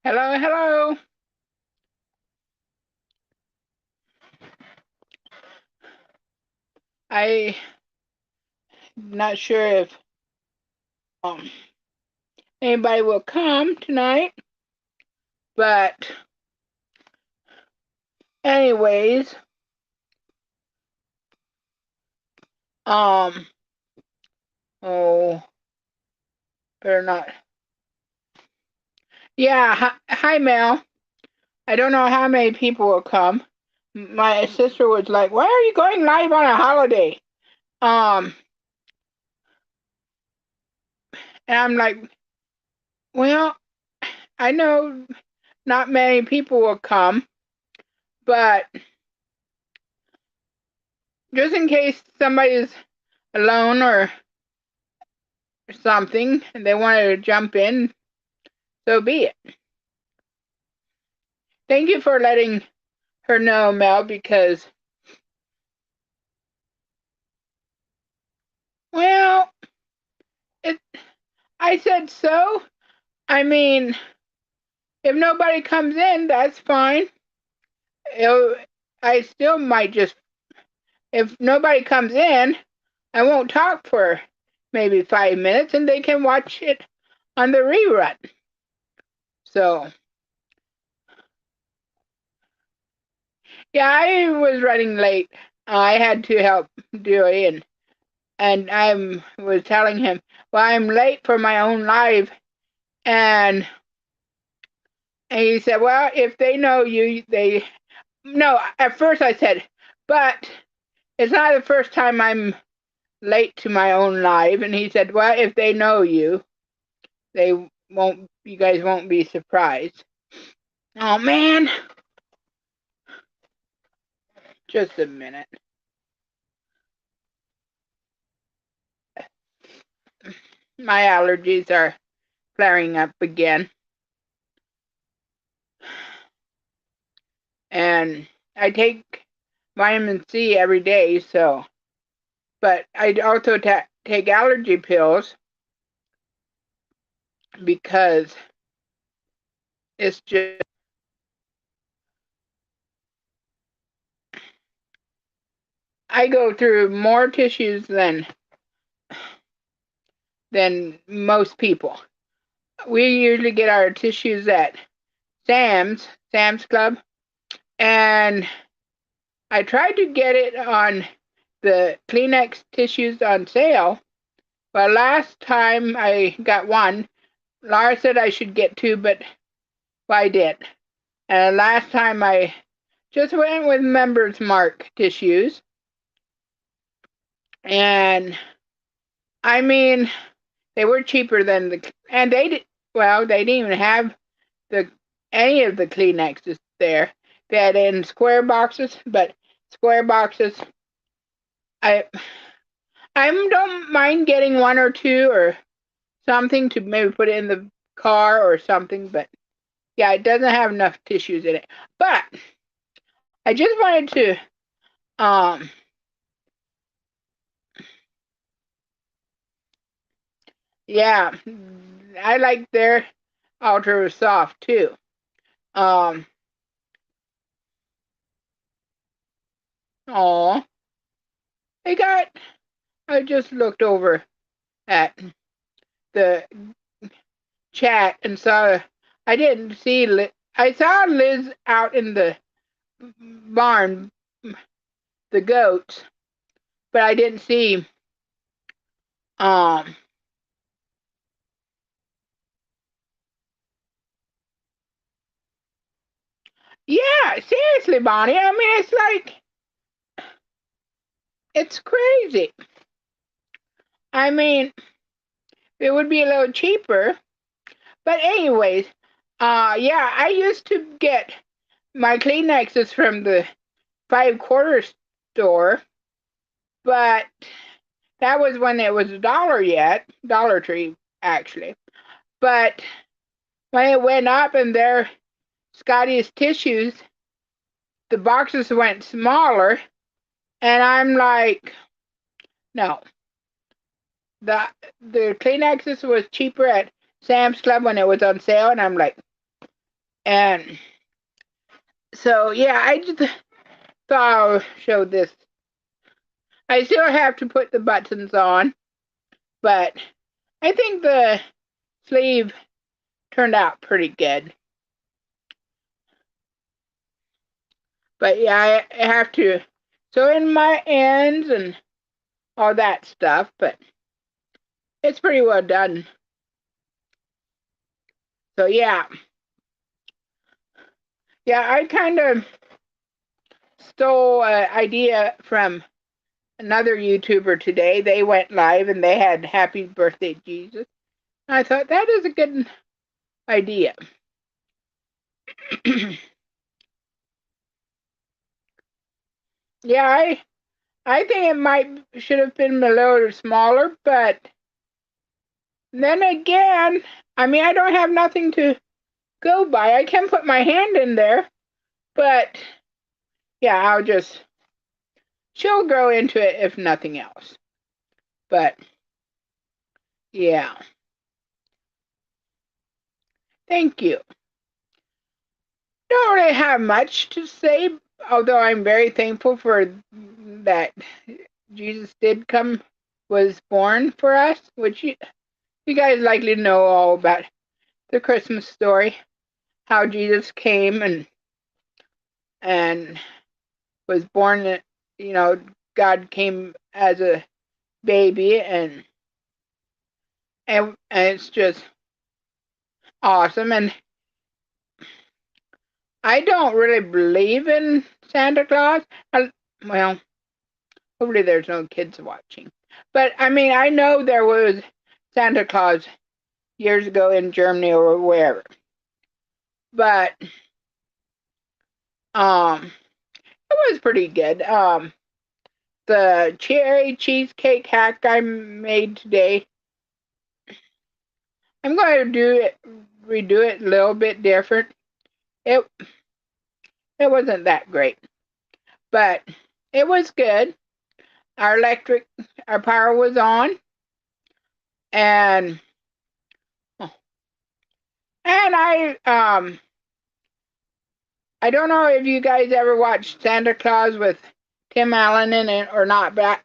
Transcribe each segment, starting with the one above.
Hello, hello. I'm not sure if um anybody will come tonight, but anyways, um oh, better not. Yeah, hi Mel. I don't know how many people will come. My sister was like, "Why are you going live on a holiday?" Um, and I'm like, "Well, I know not many people will come, but just in case somebody's alone or something and they wanted to jump in, so be it." Thank you for letting her know, Mel, because, well, it, I said so. I mean, if nobody comes in, that's fine. I still might just, if nobody comes in, I won't talk for maybe 5 minutes and they can watch it on the rerun. So, yeah, I was running late. I had to help Dewey, and I was telling him, well, I'm late for my own live, and he said, well, if they know you, no, at first I said, but it's not the first time I'm late to my own live. And he said, well, if they know you, you guys won't be surprised. Oh, man. Just a minute. My allergies are flaring up again. And I take vitamin C every day, so, but I also take allergy pills because it's just, I go through more tissues than most people. We usually get our tissues at Sam's Club, and I tried to get it on the Kleenex tissues on sale, but last time I got one, Laura said I should get two, but I did. And last time I just went with Members Mark tissues, and I mean, they were cheaper than and they didn't even have the any of the Kleenexes there. They had it in square boxes, but square boxes, I I don't mind getting one or two or something to maybe put it in the car or something, but yeah, it doesn't have enough tissues in it. But I just wanted to yeah, I like their Ultra Soft too. Um oh, they got I just looked over at the chat and saw I didn't see I saw Liz out in the barn, the goats, but I didn't see um yeah, seriously, Bonnie. I mean, it's like it's crazy. I mean, it would be a little cheaper, but anyways, yeah, I used to get my Kleenexes from the 5 quarter store, but that was when it was a dollar yet, Dollar Tree actually. But when it went up and their Scotty's tissues, the boxes went smaller, and I'm like, no. The the Kleenexes was cheaper at Sam's Club when it was on sale, and I'm like, And so, yeah, I just thought I'll show this. I still have to put the buttons on, but I think the sleeve turned out pretty good. But yeah, I have to sew in my ends and all that stuff, but it's pretty well done. So yeah. Yeah, I kind of stole an idea from another YouTuber today. They went live and they had Happy Birthday Jesus. I thought that is a good idea. Yeah, I think it might should have been a little smaller, but then again, I mean, I don't have nothing to go by. I can put my hand in there, but yeah, she'll grow into it if nothing else. But yeah, thank you. Don't really have much to say, although I'm very thankful for that Jesus did come, was born for us, which you guys likely know all about the Christmas story, how Jesus came and was born, you know, God came as a baby and it's just awesome. And I don't really believe in Santa Claus. Well, hopefully there's no kids watching. But I mean, I know there was Santa Claus years ago in Germany or wherever. But it was pretty good. The cherry cheesecake hack I made today, I'm going to redo it a little bit different. It it wasn't that great, but it was good. Our power was on, and I don't know if you guys ever watched Santa Claus with Tim Allen in it or not, but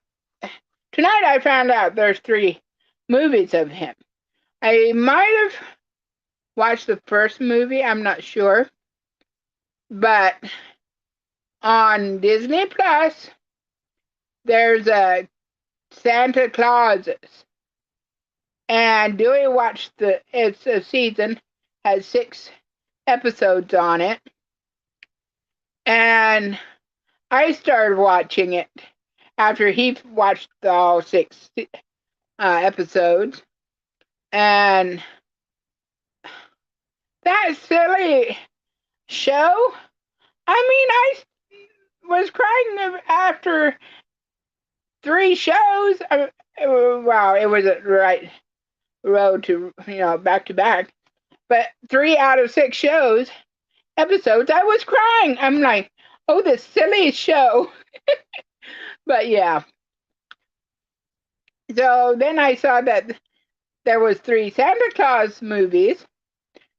tonight I found out there's 3 movies of him. I might have watched the first movie, I'm not sure, but on Disney Plus, there's a Santa Clauses. And Dewey watched it's a season, has 6 episodes on it. And I started watching it after he watched all 6 episodes. And that silly show, I mean, I was crying after 3 shows. Wow, it was a right road to, back to back. But 3 out of 6 episodes, I was crying. I'm like, oh, this silly show. But yeah. So then I saw that there was 3 Santa Claus movies.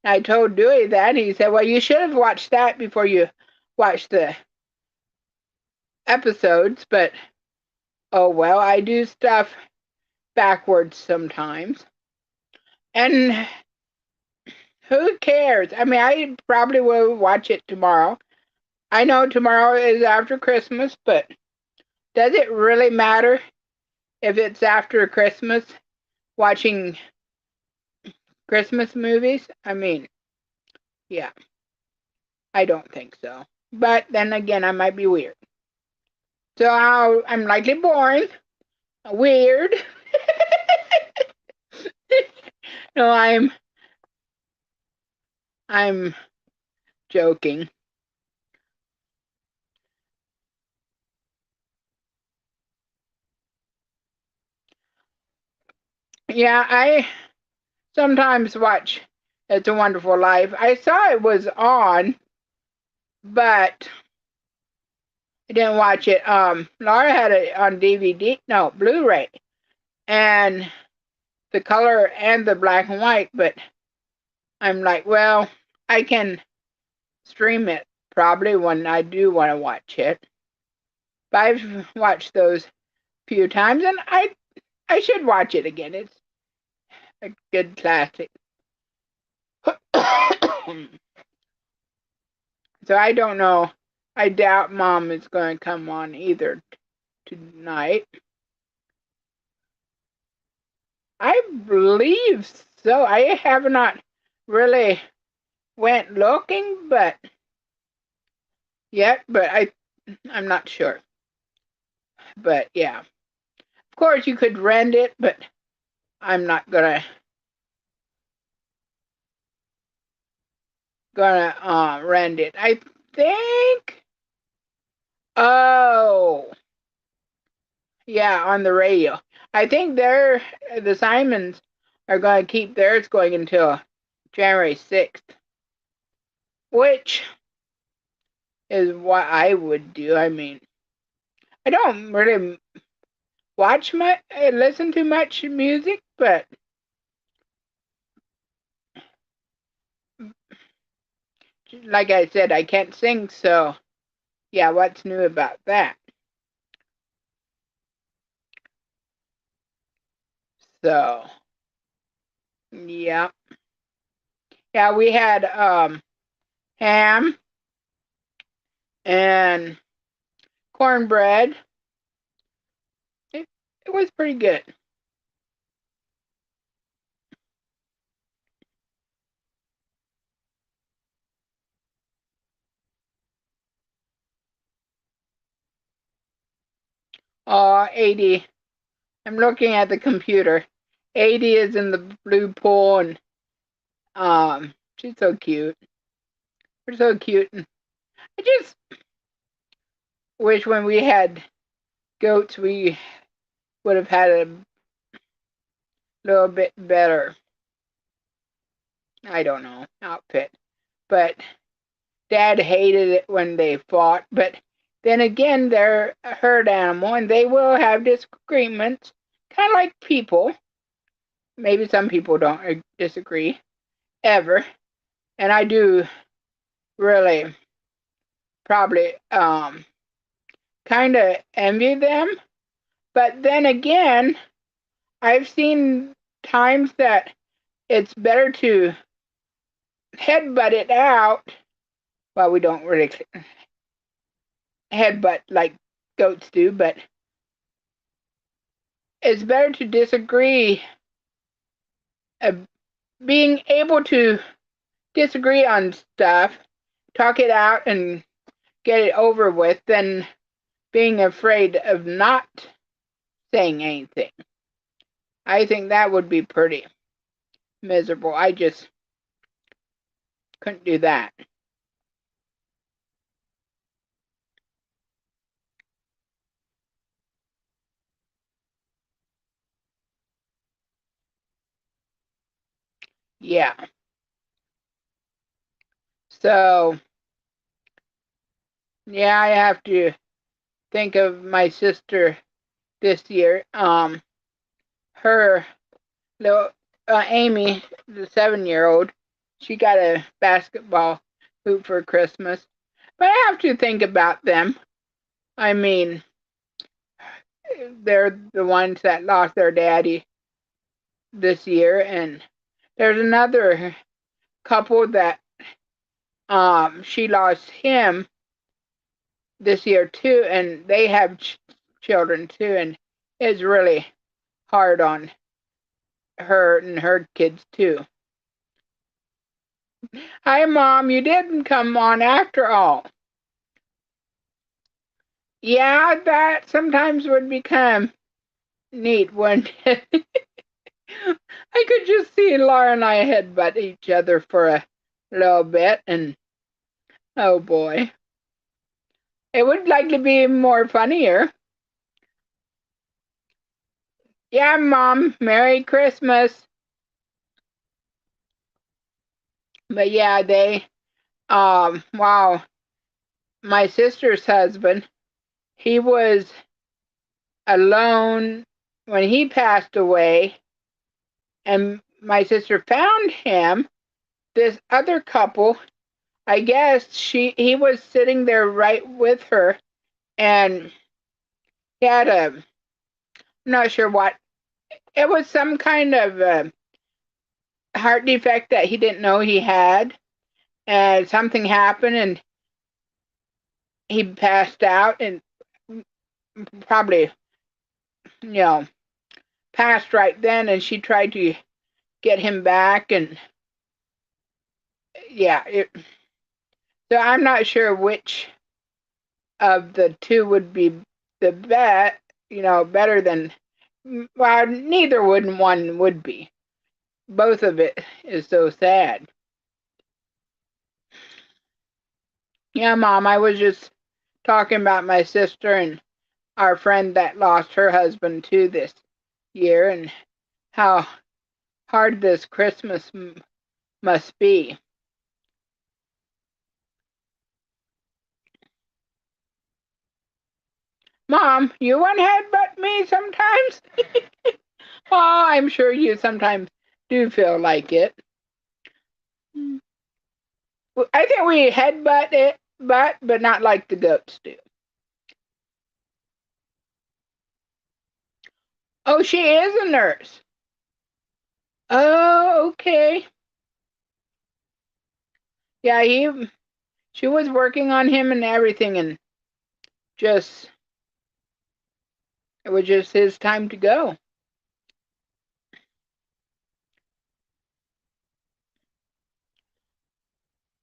I told Dewey that. He said, well, you should have watched that before you watched the episodes. But, oh, well, I do stuff backwards sometimes. And who cares? I mean, I probably will watch it tomorrow. I know tomorrow is after Christmas, but does it really matter if it's after Christmas watching Christmas movies? I mean, yeah, I don't think so. But then again, I might be weird. So I'm likely boring, weird. No, I'm joking. Yeah, I sometimes watch It's a Wonderful Life. I saw it was on, but I didn't watch it. Laura had it on DVD, no, Blu-ray, and the color and the black and white, but I'm like, well, I can stream it probably when I do want to watch it. But I've watched those few times, and I should watch it again. It's a good classic. So I don't know. I doubt Mom is going to come on either tonight. I believe so. I have not really went looking, but I'm not sure. But yeah, of course you could rent it, but I'm not gonna rent it. I think. Oh, yeah, on the radio. I think the Simons are going to keep theirs going until January 6th, which is what I would do. I mean, I don't really listen to much music, but like I said, I can't sing, so yeah, what's new about that? So, yeah. Yeah, we had ham and cornbread. It was pretty good. 80. I'm looking at the computer. 80 is in the blue pool, and she's so cute. We're so cute. And I just wish when we had goats, we would have had a little bit better, I don't know, outfit. But Dad hated it when they fought. But then again, they're a herd animal, and they will have disagreements, kind of like people. Maybe some people don't disagree ever, and I do really probably kind of envy them. But then again, I've seen times that it's better to headbutt it out. Well, we don't really headbutt like goats do, but it's better to disagree. Uh, Being able to disagree on stuff, talk it out, and get it over with than being afraid of not saying anything. I think that would be pretty miserable. I just couldn't do that. Yeah. So, yeah, I have to think of my sister this year. Her little Amy, the 7-year-old, she got a basketball hoop for Christmas. But I have to think about them. I mean, they're the ones that lost their daddy this year, and there's another couple that she lost him this year too, and they have children too, and it's really hard on her and her kids too. Hi, Mom, you didn't come on after all. Yeah, that sometimes would become neat, wouldn't it? I could just see Laura and I headbutt each other for a little bit, and oh boy, it would likely be more funnier. Yeah, Mom, Merry Christmas. But yeah, wow, my sister's husband, he was alone when he passed away, and my sister found him. This other couple I guess he was sitting there right with her, and he had I'm not sure what, it was some kind of heart defect that he didn't know he had, and something happened, and he passed out, and probably, you know, passed right then, and she tried to get him back, and yeah, so I'm not sure which of the two would be the best, better than, well, neither one would be. Both of it is so sad. Yeah, Mom, I was just talking about my sister and our friend that lost her husband too this year, and how hard this Christmas must be. Mom, you want to headbutt me sometimes? Oh, I'm sure you sometimes do feel like it. I think we headbutt it, but not like the goats do. Oh, she is a nurse. Oh, okay. Yeah, she was working on him and everything, and just it was just his time to go.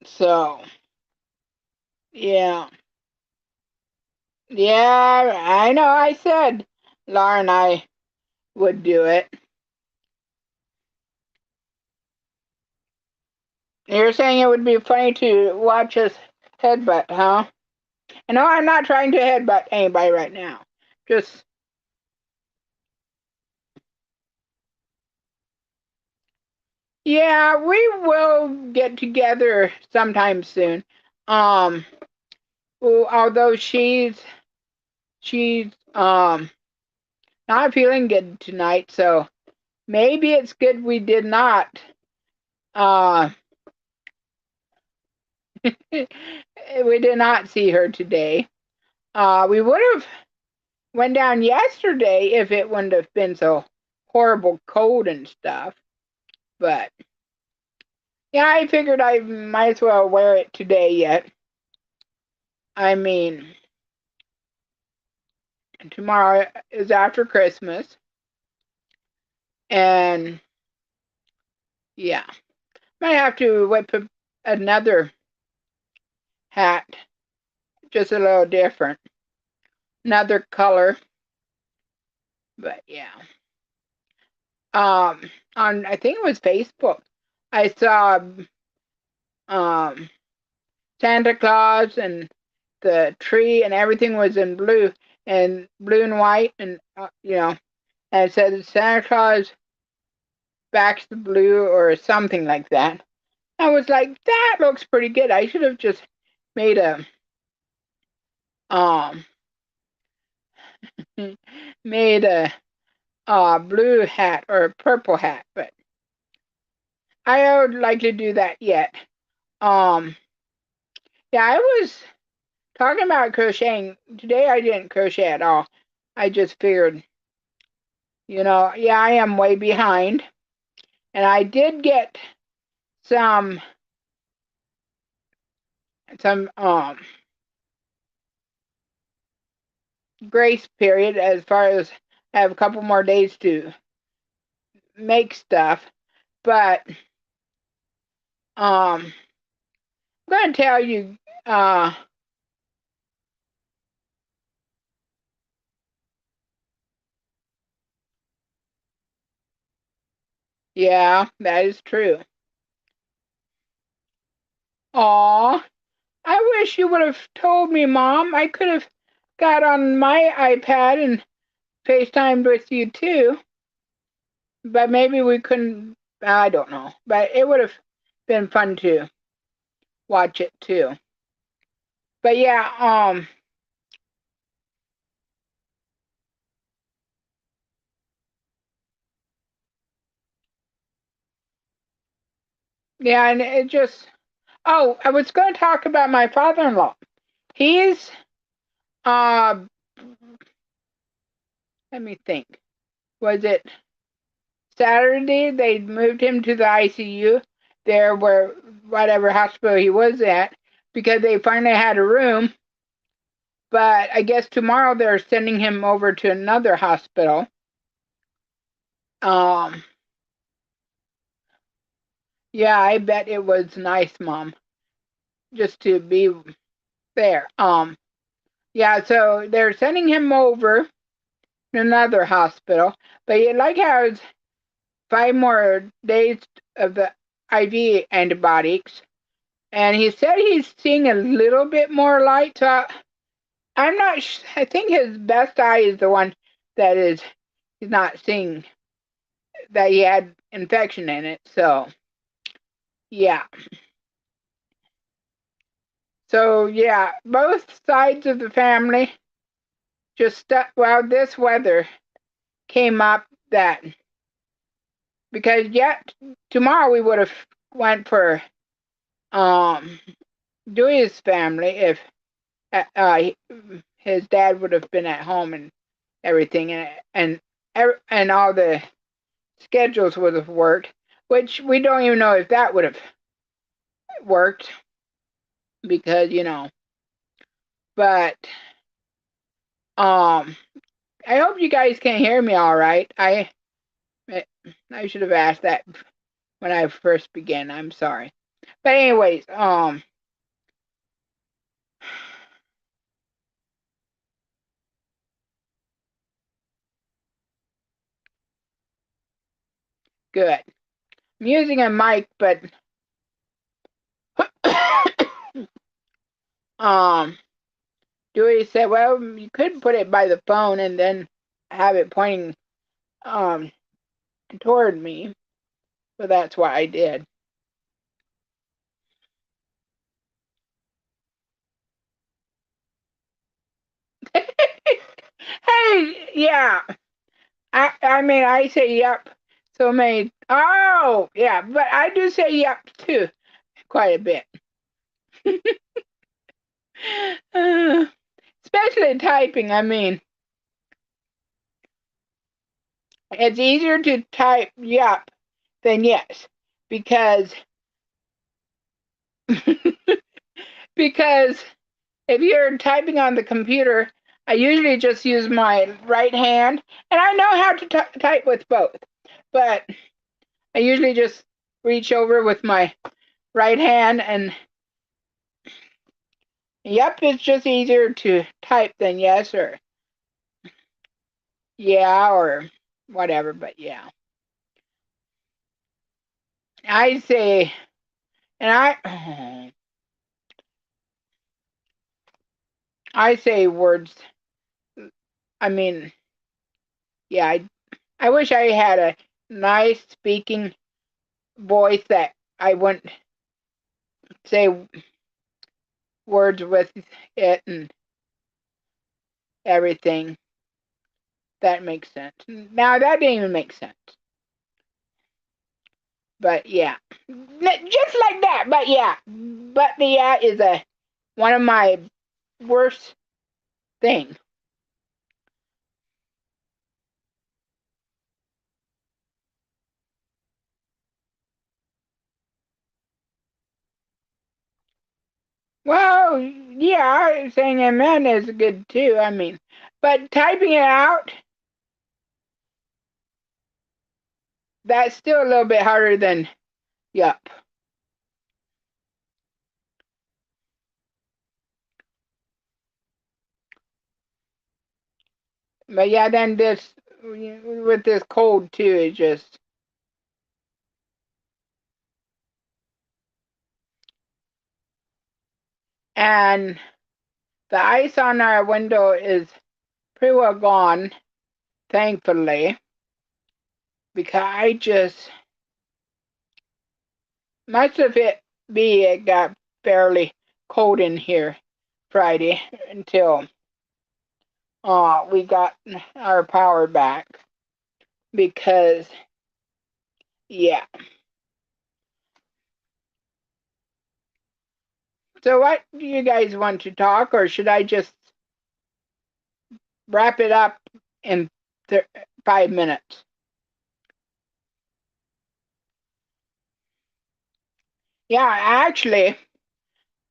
So, yeah. Yeah, I know I said Laura and I would do it. You're saying it would be funny to watch us headbutt, huh? And no, I'm not trying to headbutt anybody right now. Just, yeah, we will get together sometime soon. Um, although she's not feeling good tonight, so maybe it's good we did not uh we did not see her today. We would have went down yesterday if it wouldn't have been so horrible cold and stuff. But yeah, I figured I might as well wear it today yet. I mean, tomorrow is after Christmas, and yeah, might have to whip up another hat, just a little different, another color. But yeah, um, on I think it was Facebook, I saw um Santa Claus and the tree and everything was in blue and white, and and it said Santa Claus backs the blue or something like that. I was like, that looks pretty good. I should have just made a um made a blue hat or a purple hat, but I would like to do that yet. Um, yeah, I was talking about crocheting today. I didn't crochet at all. I just figured, yeah, I am way behind, and I did get some some grace period as far as I have a couple more days to make stuff, but I'm going to tell you, uh, yeah, that is true. Aw, I wish you would have told me, Mom. I could have got on my iPad and FaceTimed with you too, but maybe we couldn't. I don't know, but it would have been fun to watch it too. But yeah, yeah, and it just, Oh, I was going to talk about my father-in-law. He's, uh, let me think. Was it Saturday? They moved him to the ICU there where whatever hospital he was at because they finally had a room. But I guess tomorrow they're sending him over to another hospital. Um, yeah, I bet it was nice, Mom, just to be there. Yeah, so they're sending him over to another hospital. But you like how it's 5 more days of the IV antibiotics. And he said he's seeing a little bit more light. So I'm not, I think his best eye is the one that is, he's not seeing that he had infection in it. So, yeah. So, yeah, both sides of the family just, well, this weather came up that, because yet tomorrow we would have went for Dewey's family if his dad would have been at home and everything, and all the schedules would have worked, which we don't even know if that would have worked because but I hope you guys can hear me all right. I should have asked that when I first began. I'm sorry. But anyways, good. I'm using a mic, but um Dewey said, well, you could put it by the phone and then have it pointing um toward me. So that's what I did. Hey, yeah. I mean I say yep so many. Oh, yeah, but I do say yep too quite a bit. Uh, especially typing. I mean, it's easier to type yep than yes because because if you're typing on the computer, I usually just use my right hand, and I know how to type with both, but I usually just reach over with my right hand, and yep, it's just easier to type than yes or yeah or whatever, but yeah. I say, and I say words. I mean, yeah, I wish I had a nice speaking voice that I wouldn't say words with it and everything. That makes sense. Now that didn't even make sense. But yeah, just like that. But yeah, but the yeah is a one of my worst things. Well, yeah, saying amen is good too. I mean, but typing it out, that's still a little bit harder than yup. But yeah, then this with this cold too is just and the ice on our window is pretty well gone, thankfully, because I just much of it got fairly cold in here Friday until we got our power back because yeah. So what do you guys want to talk, or should I just wrap it up in 5 minutes? Yeah, actually,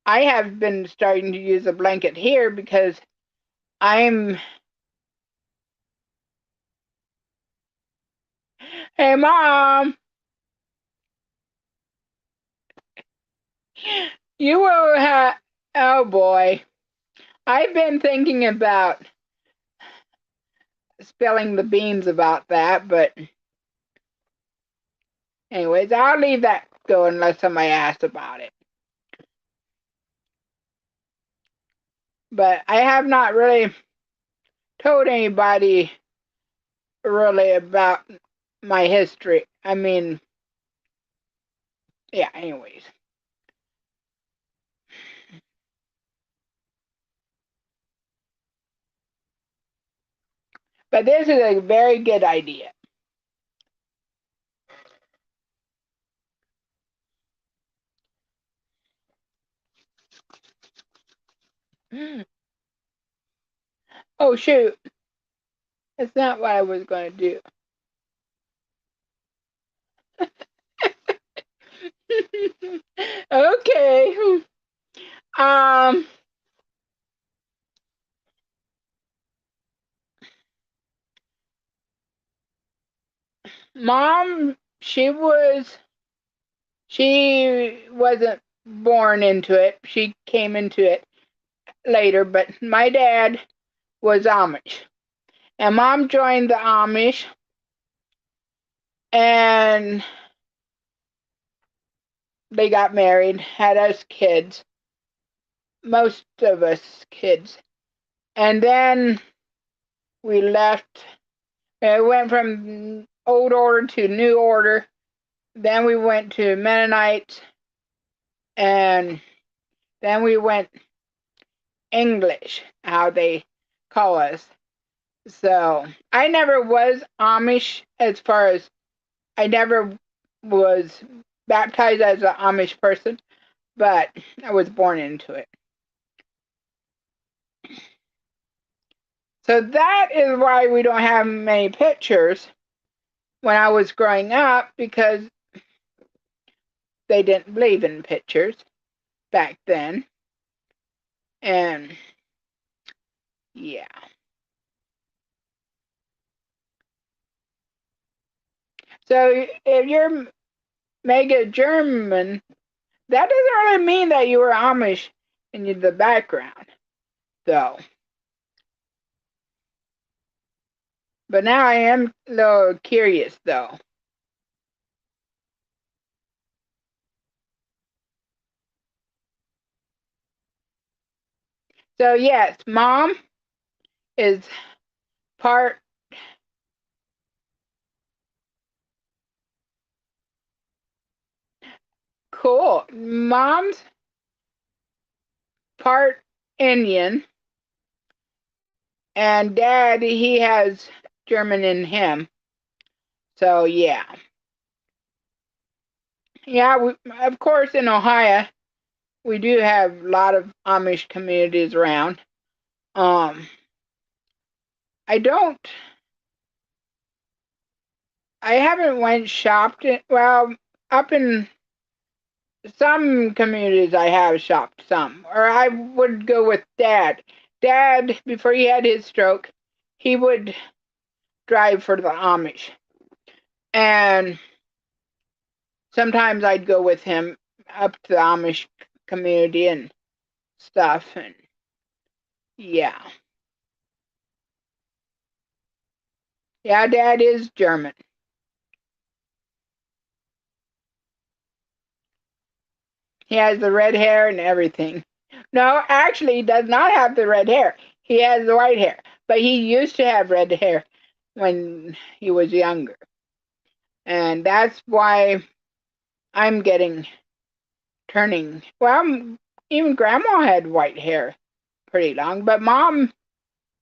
I have been starting to use a blanket here because I'm. Hey, Mom, you will have. Oh boy, I've been thinking about spilling the beans about that, but anyways, I'll leave that go unless somebody asks about it. But I have not really told anybody really about my history. I mean, yeah, anyways. But this is a very good idea. Oh, shoot. That's not what I was going to do. Okay. Um, Mom, she wasn't born into it. She came into it later, but my dad was Amish. And Mom joined the Amish, and they got married, had us kids, most of us kids. And then we left. It went from old order to new order. Then we went to Mennonites, and then we went English, how they call us. So I never was Amish as far as I never was baptized as an Amish person, but I was born into it. So that is why we don't have many pictures when I was growing up, because they didn't believe in pictures back then. And yeah. So if you're mega German, that doesn't really mean that you were Amish in the background, though. But now I am a little curious, though. So yes, Mom is part. Cool. Mom's part Indian, and Dad, he has German in him. So yeah. Yeah, of course in Ohio we do have a lot of Amish communities around. Um I don't I haven't went shopped in, well, up in some communities I have shopped some, or I would go with Dad. Dad, before he had his stroke, he would drive for the Amish. And sometimes I'd go with him up to the Amish community and stuff. And yeah. Yeah, Dad is German. He has the red hair and everything. No, actually, he does not have the red hair. He has the white hair. But he used to have red hair when he was younger. And that's why I'm turning. Well, even Grandma had white hair pretty long. But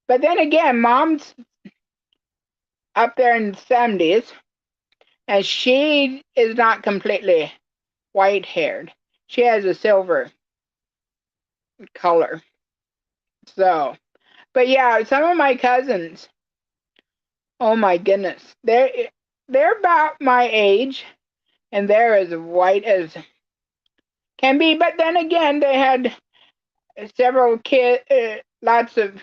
then again, Mom's up there in the 70s, and she is not completely white haired. She has a silver. color. So, but yeah, some of my cousins, oh my goodness, they're about my age, and they're as white as can be. But then again, they had several kids, lots of,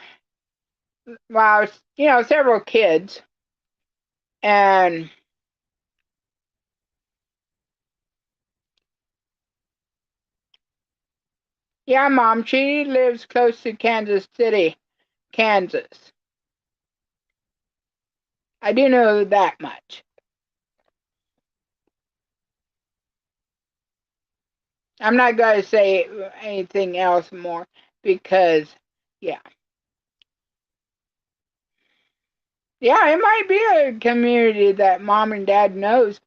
well, several kids, and yeah, Mom, she lives close to Kansas City, Kansas. I do know that much. I'm not going to say anything else more because, yeah. Yeah, it might be a community that Mom and Dad knows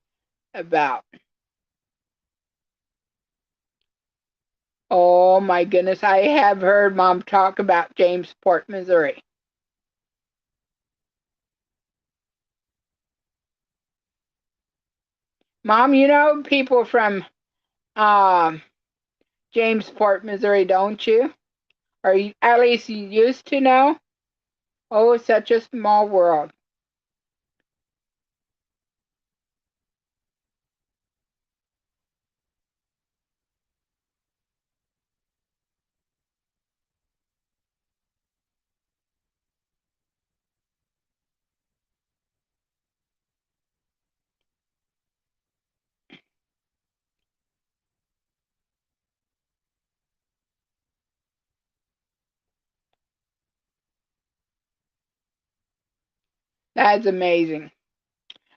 about. Oh my goodness, I have heard Mom talk about Jamesport, Missouri. Mom, you know people from um, Jamesport, Missouri, don't you? Or at least you used to know? Oh, such a small world. That's amazing.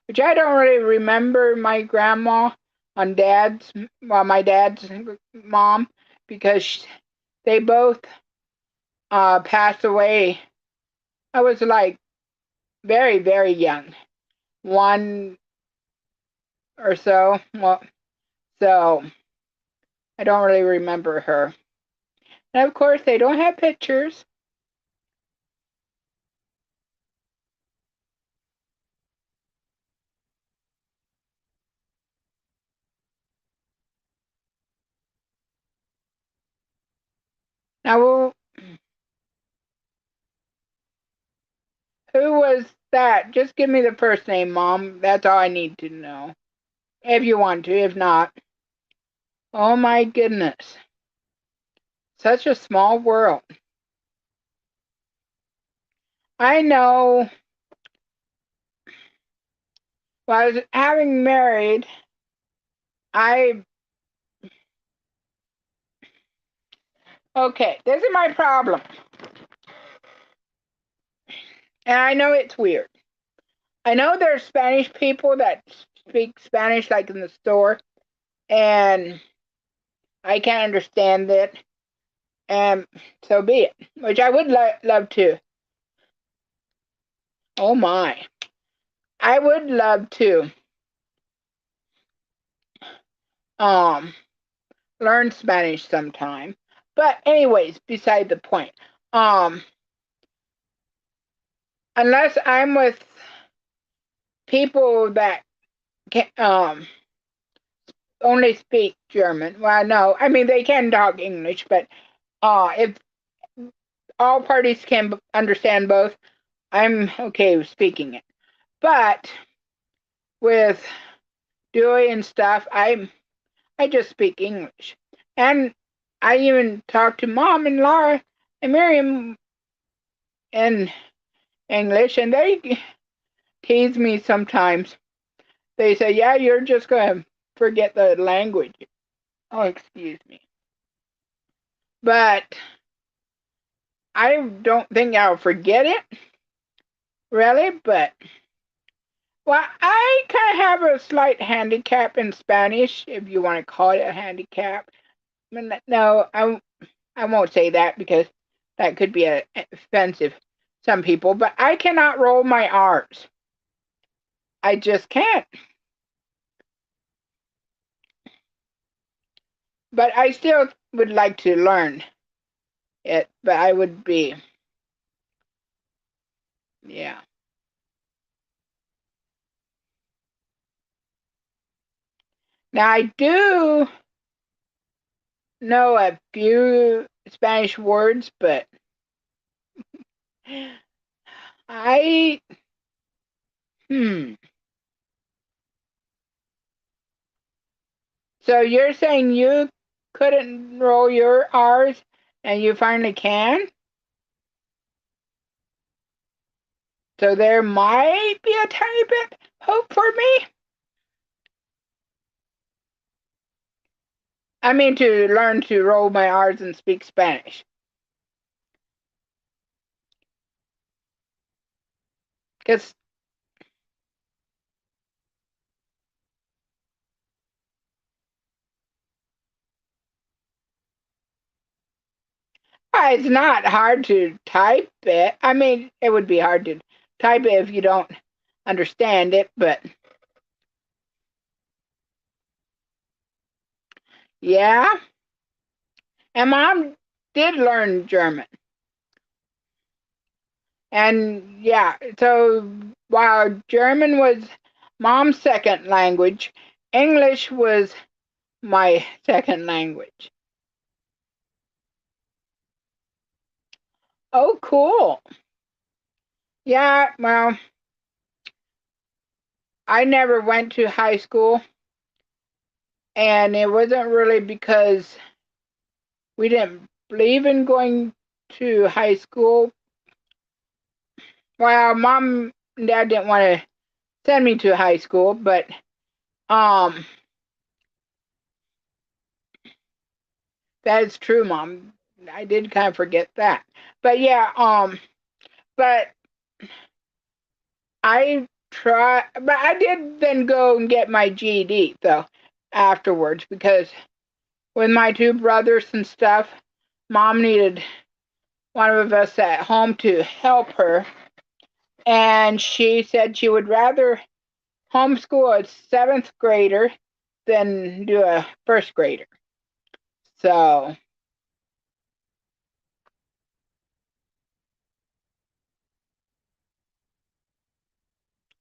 Which I don't really remember my grandma on dad's, well, my dad's mom, because they both passed away. I was like very, very young, one or so. Well, so I don't really remember her. And of course, they don't have pictures. Now, who was that? Just give me the first name, Mom. That's all I need to know. If you want to, if not. Oh my goodness. Such a small world. I know. Well, I was having married. I, okay, this is my problem. And I know it's weird. I know there's Spanish people that speak Spanish like in the store, and I can't understand it. And so be it, which I would love to. Oh my. I would love to um learn Spanish sometime. But anyways, beside the point. Um unless I'm with people that can only speak German. Well, no, I mean they can talk English, but if all parties can understand both, I'm okay with speaking it. But with Dewey and stuff, I just speak English. And I even talk to Mom and Laura and Miriam in English, and they tease me sometimes. They say, "Yeah, you're just going to forget the language." Oh, excuse me. But I don't think I'll forget it, really. But, well, I kind of have a slight handicap in Spanish, if you want to call it a handicap. No, I won't say that because that could be offensive to some people, but I cannot roll my R's. I just can't. But I still would like to learn it, but I would be, yeah. Now I do know a few Spanish words, but I hmm. So you're saying you couldn't roll your R's and you finally can? So there might be a tiny bit hope for me. I mean to learn to roll my R's and speak Spanish. Because it's not hard to type it. I mean, it would be hard to type it if you don't understand it, but yeah. And Mom did learn German. And yeah, so while German was Mom's second language, English was my second language. Oh, cool. Yeah, well, I never went to high school, and it wasn't really because we didn't believe in going to high school. Well, Mom and Dad didn't want to send me to high school, but um, that is true, Mom. I did kind of forget that. But yeah, but but I did then go and get my GED though afterwards because with my two brothers and stuff, Mom needed one of us at home to help her, and she said she would rather homeschool a seventh grader than do a first grader. So,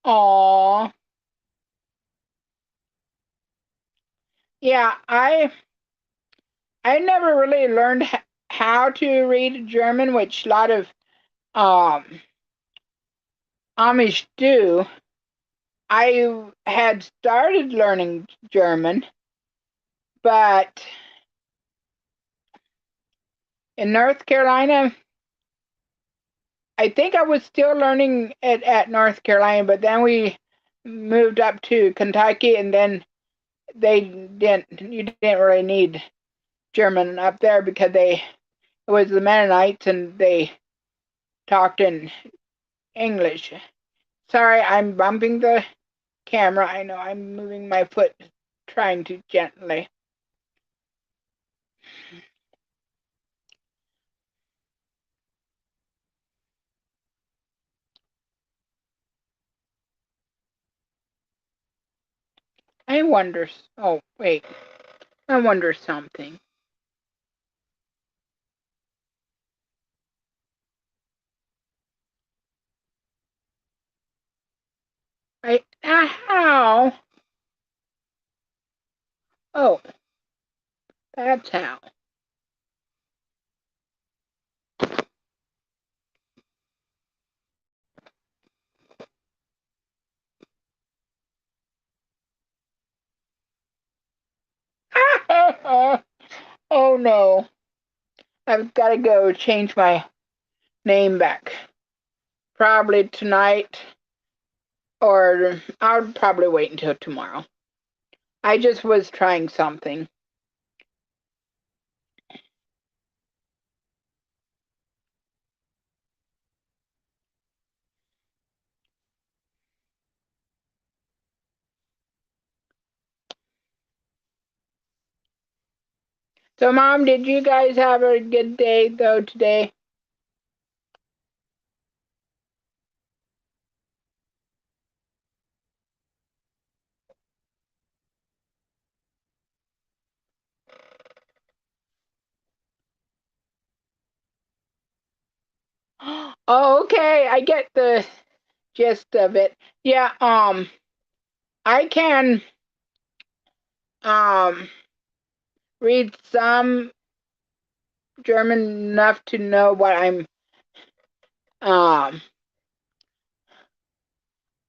oh, yeah, I never really learned how to read German, which a lot of um, Amish do. I had started learning German, but in North Carolina, I think I was still learning it at North Carolina, but then we moved up to Kentucky, and then you didn't really need German up there because it was the Mennonites and they talked in English. Sorry, I'm bumping the camera. I know I'm moving my foot, trying to gently. I wonder. Oh, wait. I wonder something. How? Oh, that's how. Oh no. I've got to go change my name back. Probably tonight, or I'll probably wait until tomorrow. I just was trying something. So, Mom, did you guys have a good day, though, today? Oh, okay. I get the gist of it. Yeah, I can um read some German enough to know what um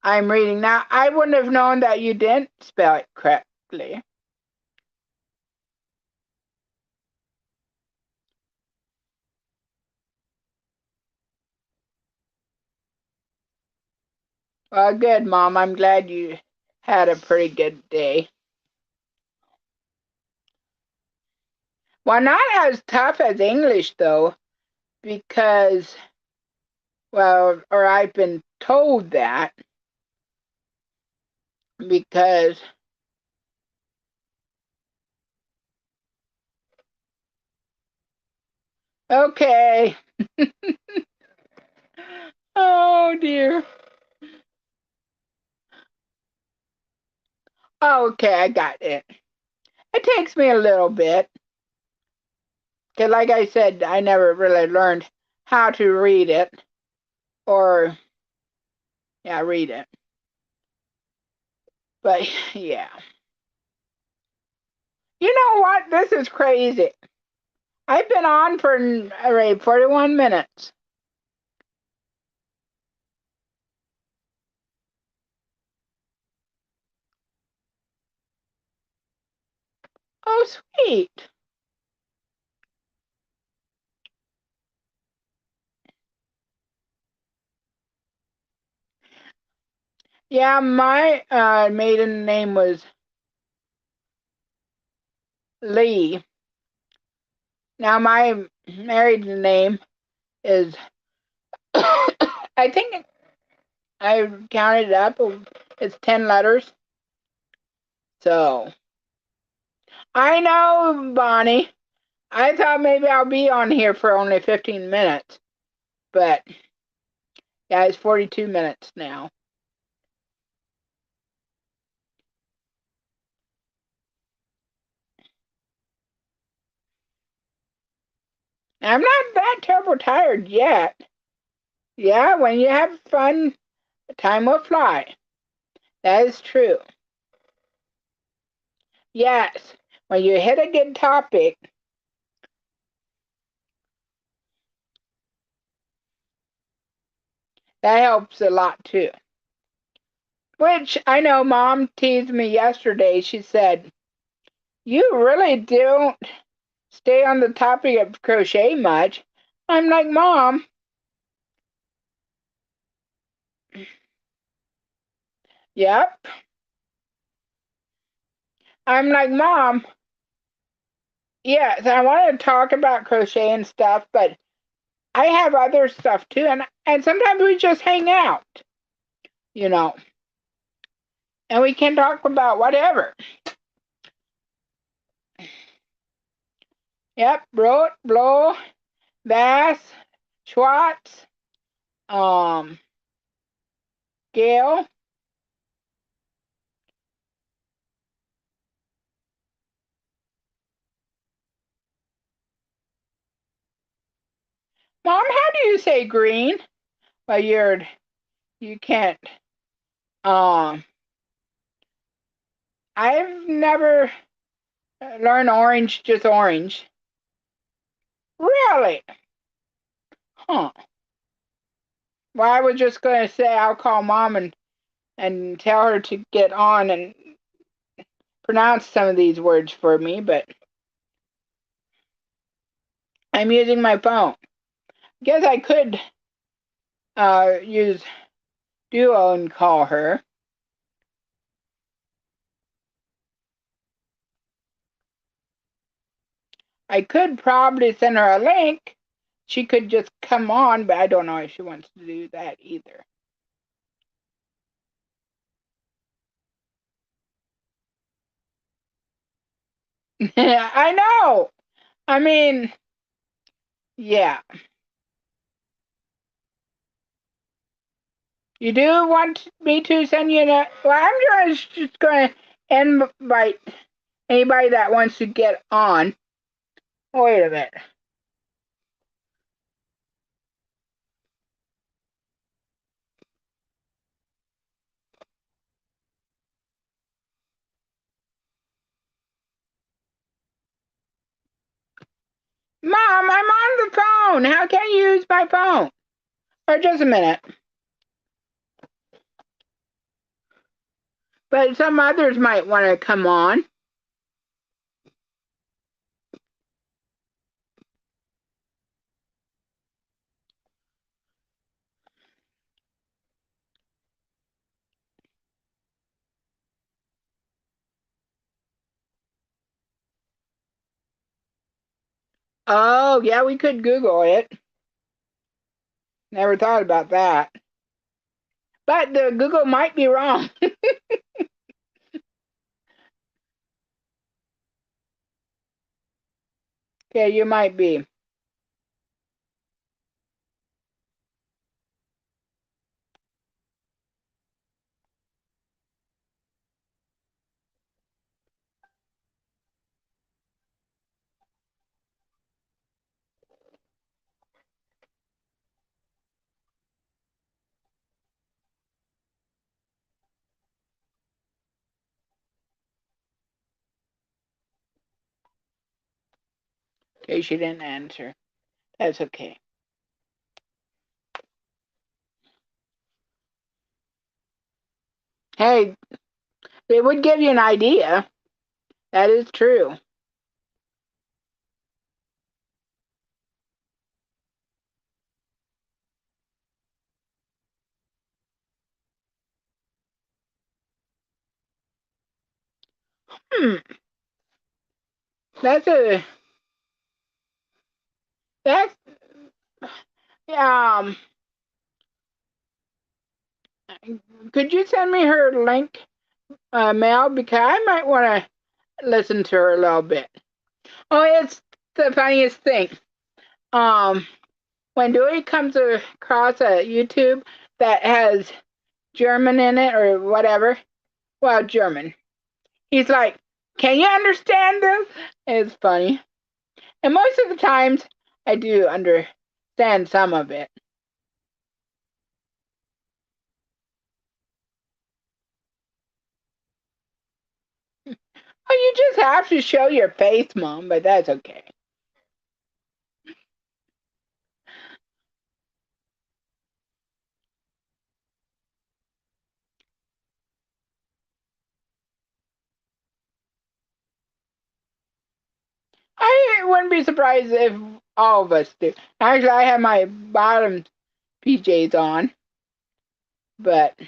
I'm reading. Now I wouldn't have known that you didn't spell it correctly. Well, good, Mom. I'm glad you had a pretty good day. Well, not as tough as English, though, because, well, or I've been told that, because, okay. Oh, dear. Okay, I got it. It takes me a little bit, because, like I said, I never really learned how to read it, or, yeah, read it. But, yeah. You know what? This is crazy. I've been on for 41 minutes. Oh, sweet. Yeah, my maiden name was Lee. Now my married name is, I think I counted it up. It's 10 letters. So I know, Bonnie. I thought maybe I'll be on here for only 15 minutes, but yeah, it's 42 minutes now. I'm not that terrible tired yet. Yeah, when you have fun, time will fly. That is true. Yes, when you hit a good topic, that helps a lot too. Which I know Mom teased me yesterday. She said, "You really don't stay on the topic of crochet much." I'm like, "Mom, yep." I'm like, "Mom, yes, I want to talk about crochet and stuff, but I have other stuff too, and sometimes we just hang out, you know, and we can talk about whatever." Yep, Brot, Blow, Bass, Schwartz, um, Gail. Mom, how do you say green? Well, you can't. Um, I've never learned orange, just orange. Really? Huh. Well, I was just going to say I'll call Mom and tell her to get on and pronounce some of these words for me, but I'm using my phone. Guess I could use Duo and call her. I could probably send her a link. She could just come on, but I don't know if she wants to do that either. I know. I mean, yeah. You do want me to send you a? Well, I'm just going to invite anybody that wants to get on. Wait a minute. Mom, I'm on the phone. How can you use my phone? Or just a minute. But some others might want to come on. Oh, yeah, we could Google it. Never thought about that. But the Google might be wrong. Okay, you might be. Okay, she didn't answer. That's okay. Hey, it would give you an idea. That is true. Hmm. That's a that's um. Could you send me her link, Mel? Because I might want to listen to her a little bit. Oh, it's the funniest thing. Um, when Dewey comes across a YouTube that has German in it or whatever, well, German, he's like, "Can you understand this?" It's funny, and most of the times I do understand some of it. Well, you just have to show your face, Mom, but that's okay. I wouldn't be surprised if all of us do. Actually, I have my bottom PJs on, but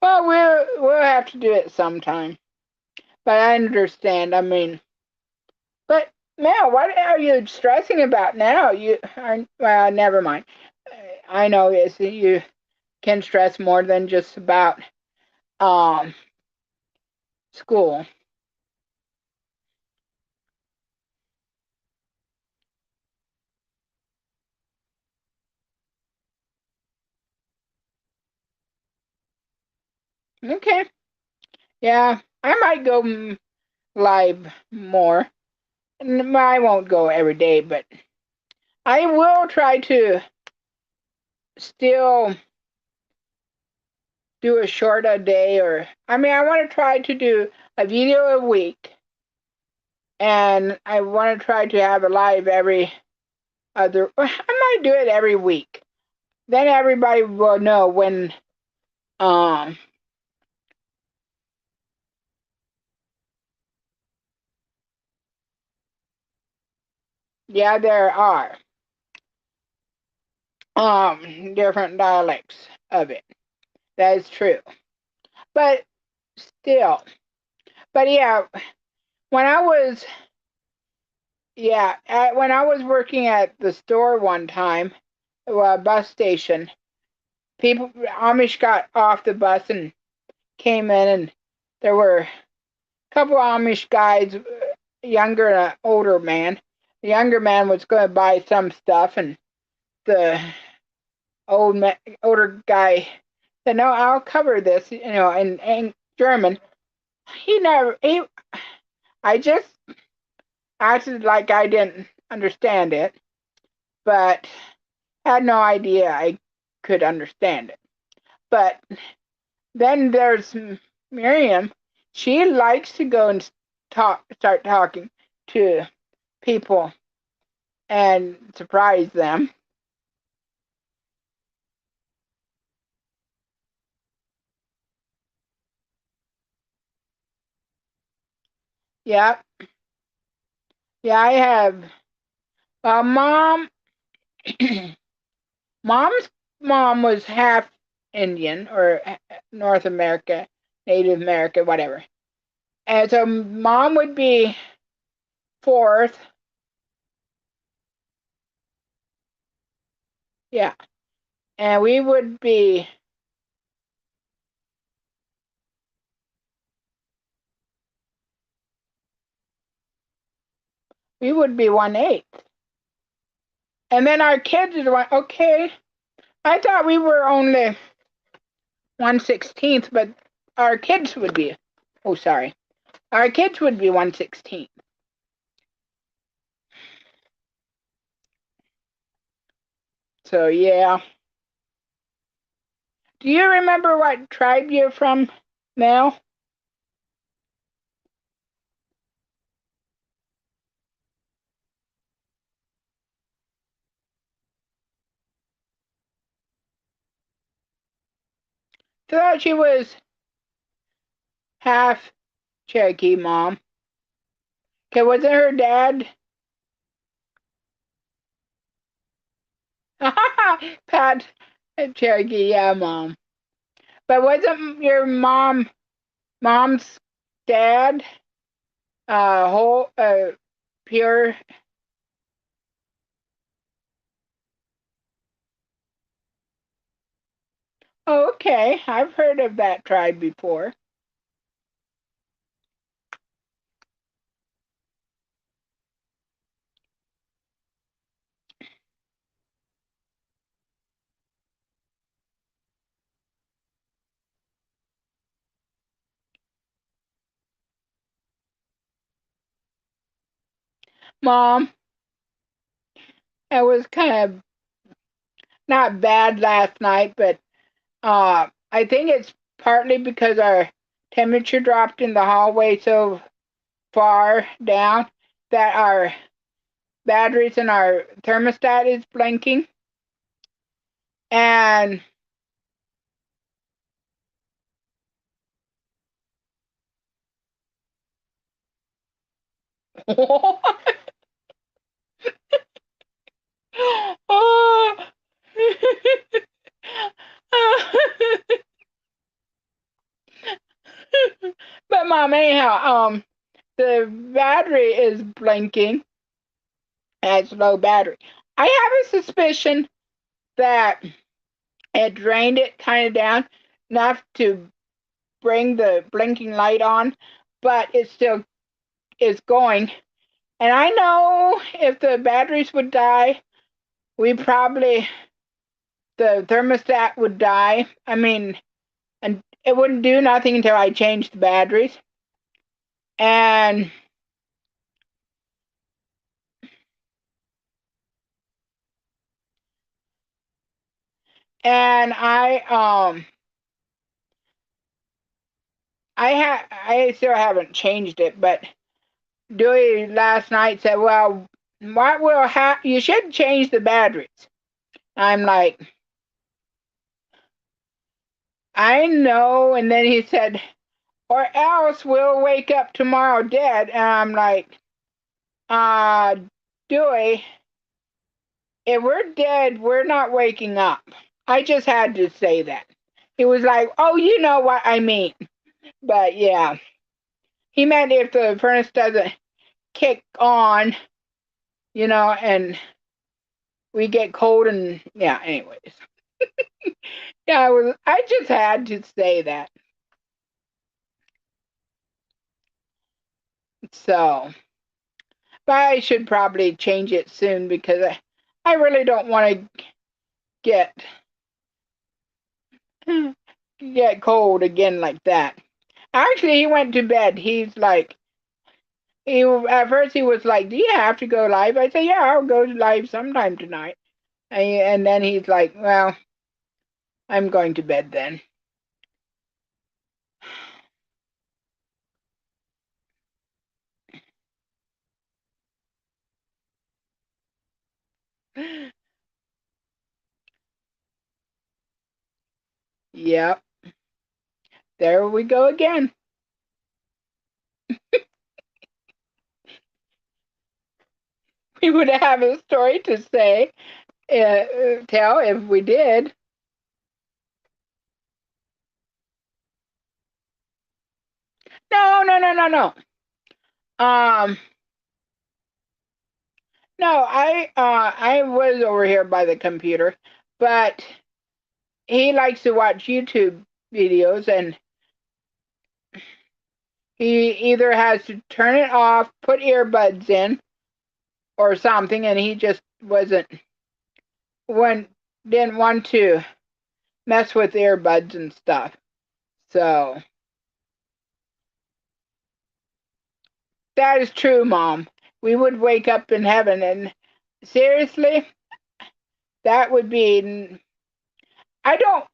well, we'll have to do it sometime. But I understand. I mean, but now, what are you stressing about now? You are well. Never mind. I know it's you can stress more than just about um school. Okay. Yeah, I might go live more. I won't go every day, but I will try to still do a short a day, or I mean, I want to try to do a video a week, and I want to try to have a live every other. I might do it every week. Then everybody will know when. Um, yeah, there are different dialects of it. That is true, but still, but yeah, when I was when I was working at the store one time, bus station, people Amish got off the bus and came in, and there were a couple Amish guys, younger and an older man. The younger man was going to buy some stuff, and the older guy said, "No, I'll cover this," in German. He never. I just acted like I didn't understand it, but had no idea I could understand it. But then there's Miriam. She likes to go and start talking to people and surprise them. Yeah, yeah, I have. Mom, mom's mom was half Indian or North America, Native America, whatever. And so mom would be fourth. Yeah. And we would be 1/8. And then our kids are like, okay, I thought we were only 1/16th, but our kids would be, oh, sorry, our kids would be 1/16th. So, yeah. Do you remember what tribe you're from, Mel? I thought she was half Cherokee, Mom. Okay, wasn't her dad? Pat Cherokee, yeah, Mom. But wasn't your mom's dad whole pure? Oh, okay, I've heard of that tribe before. Mom, it was kind of not bad last night, but I think it's partly because our temperature dropped in the hallway so far down that our batteries in our thermostat is blinking. And oh, but mom, anyhow, the battery is blinking and it's low battery. I have a suspicion that it drained it kind of down enough to bring the blinking light on, but it still is going. And I know if the batteries would die, we probably the thermostat would die. I mean, and it wouldn't do nothing until I changed the batteries. And and I still haven't changed it, but Dewey last night said, "Well, what will happen? You should change the batteries." I'm like, I know. And then he said, "Or else we'll wake up tomorrow dead." And I'm like, uh, Dewey, if we're dead, we're not waking up. I just had to say that. He was like, "Oh, you know what I mean." But yeah, he meant if the furnace doesn't kick on, and we get cold and yeah, anyways. Yeah, I just had to say that. So, but I should probably change it soon because I really don't want to get get cold again like that. Actually, he went to bed. He's like, at first he was like, "Do you have to go live?" I said, "Yeah, I'll go live sometime tonight." And then he's like, "Well, I'm going to bed then." Yep. There we go again. We would have a story to say, tell if we did. No, no, no, no, no. Um, no, I was over here by the computer, but he likes to watch YouTube videos, and he either has to turn it off, put earbuds in, or something, and he just one didn't want to mess with earbuds and stuff. So that is true, Mom. We would wake up in heaven, and seriously, that would be. I don't.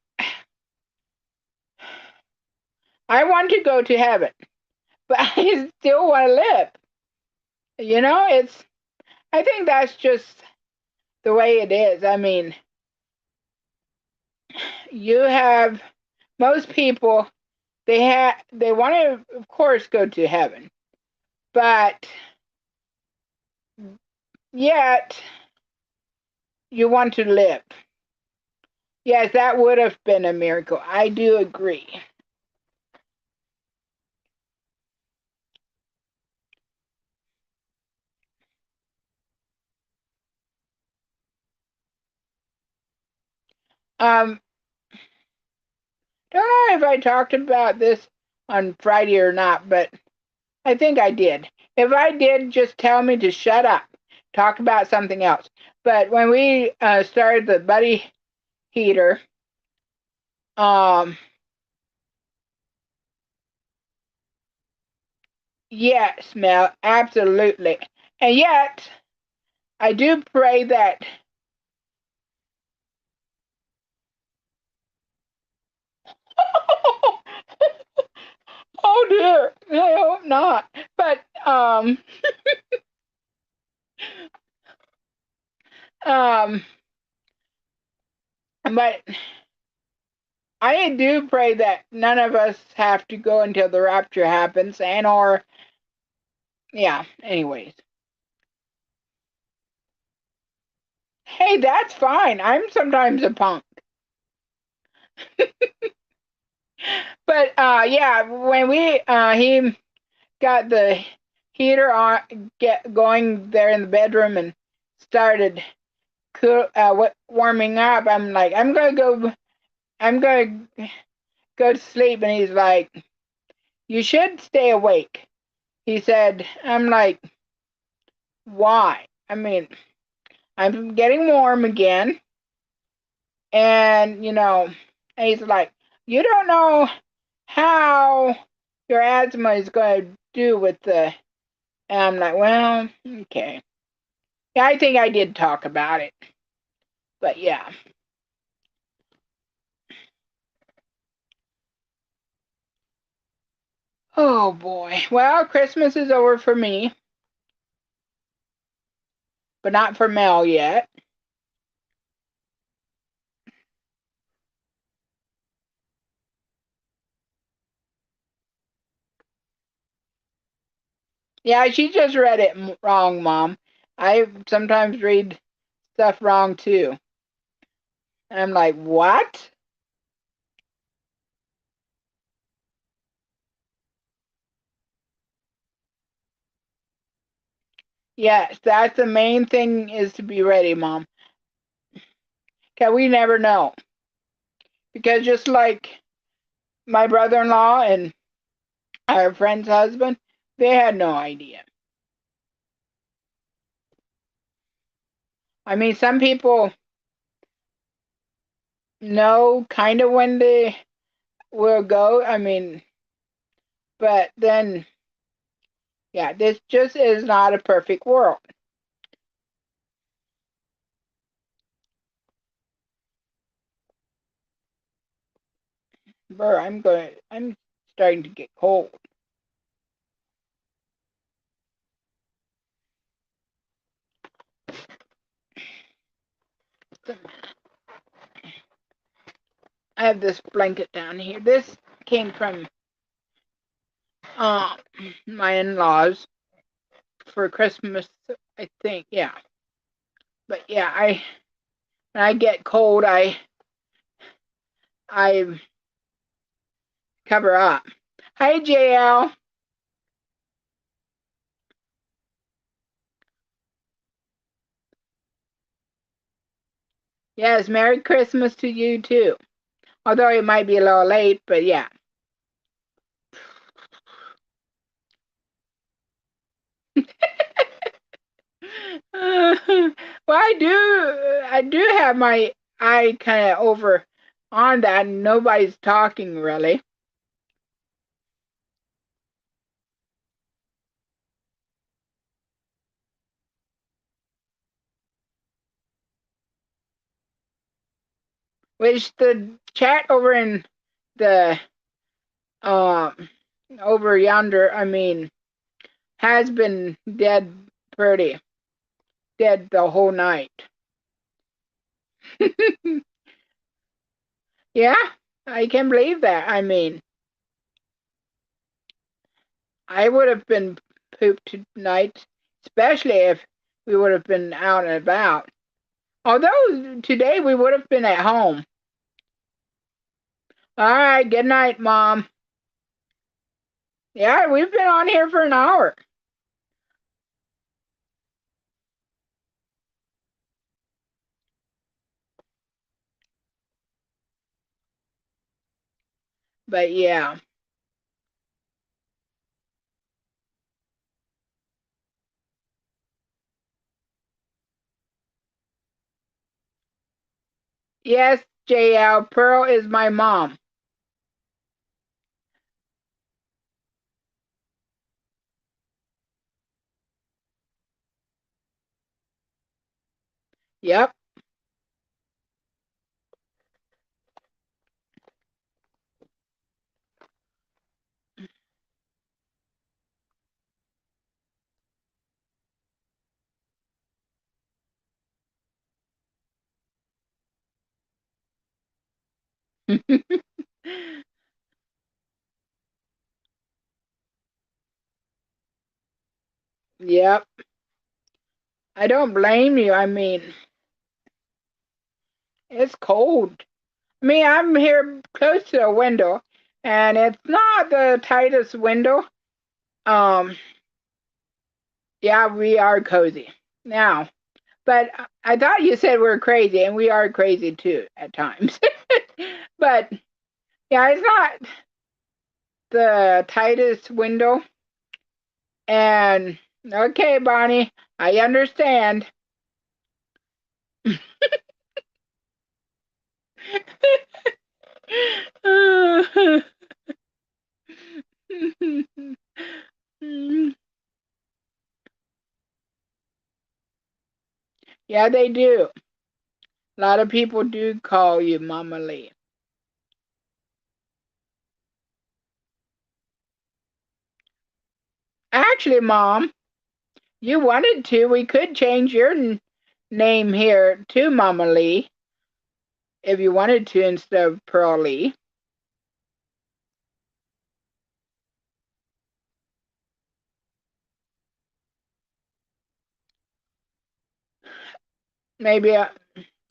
I want to go to heaven, but I still want to live. It's. I think that's just the way it is. I mean, you have most people. They want to, of course, go to heaven, but yet you want to live. Yes, that would have been a miracle. I do agree. Um, don't know if I talked about this on Friday or not, but I think I did. If I did, just tell me to shut up. Talk about something else. But when we started the buddy heater, um, yes, Mel, absolutely. And yet, I do pray that. Oh dear, I hope not. But um, but I do pray that none of us have to go until the rapture happens, and or yeah. Anyways, hey, that's fine. I'm sometimes a punk, but yeah, when we he got the heater on, get going there in the bedroom and started warming up. I'm like, I'm gonna go to sleep, and he's like, you should stay awake. He said, I'm like, why? I mean, I'm getting warm again. And, and he's like, you don't know how your asthma is going to do with the. And I'm like, well, okay. Yeah, I think I did talk about it. But yeah. Oh boy. Well, Christmas is over for me, but not for Mel yet. Yeah, she just read it wrong, Mom. I sometimes read stuff wrong too. And I'm like, what? Yes, that's the main thing is to be ready, Mom. Cause we never know. Because just like my brother-in-law and our friend's husband, they had no idea. I mean, some people know kind of when they will go. I mean, but then, yeah, this just is not a perfect world. Burr, I'm starting to get cold. Just a minute. I have this blanket down here. This came from uh, my in-laws for Christmas, I think. Yeah, but yeah, when I get cold, I cover up. Hi, JL. Yes, Merry Christmas to you too. Although it might be a little late, but yeah. Well, I do have my eye kind of over on that, and nobody's talking really. Which the chat over in the um over yonder, I mean, has been dead pretty dead the whole night. Yeah, I can believe that. I mean, I would have been pooped tonight, especially if we would have been out and about. Although today we would have been at home. All right, good night, Mom. Yeah, we've been on here for an hour. But yeah. Yes, JL, Pearl is my mom. Yep. Yep. I don't blame you. I mean, it's cold. I mean, I'm here close to a window, and it's not the tightest window. Um, yeah, we are cozy now. But I thought you said we're crazy, and we are crazy too at times. But yeah, it's not the tightest window. And okay, Bonnie, I understand. Yeah, they do. A lot of people do call you Mama Lee. Actually, Mom, you wanted to. We could change your name here to Mama Lee if you wanted to instead of Pearl Lee. Maybe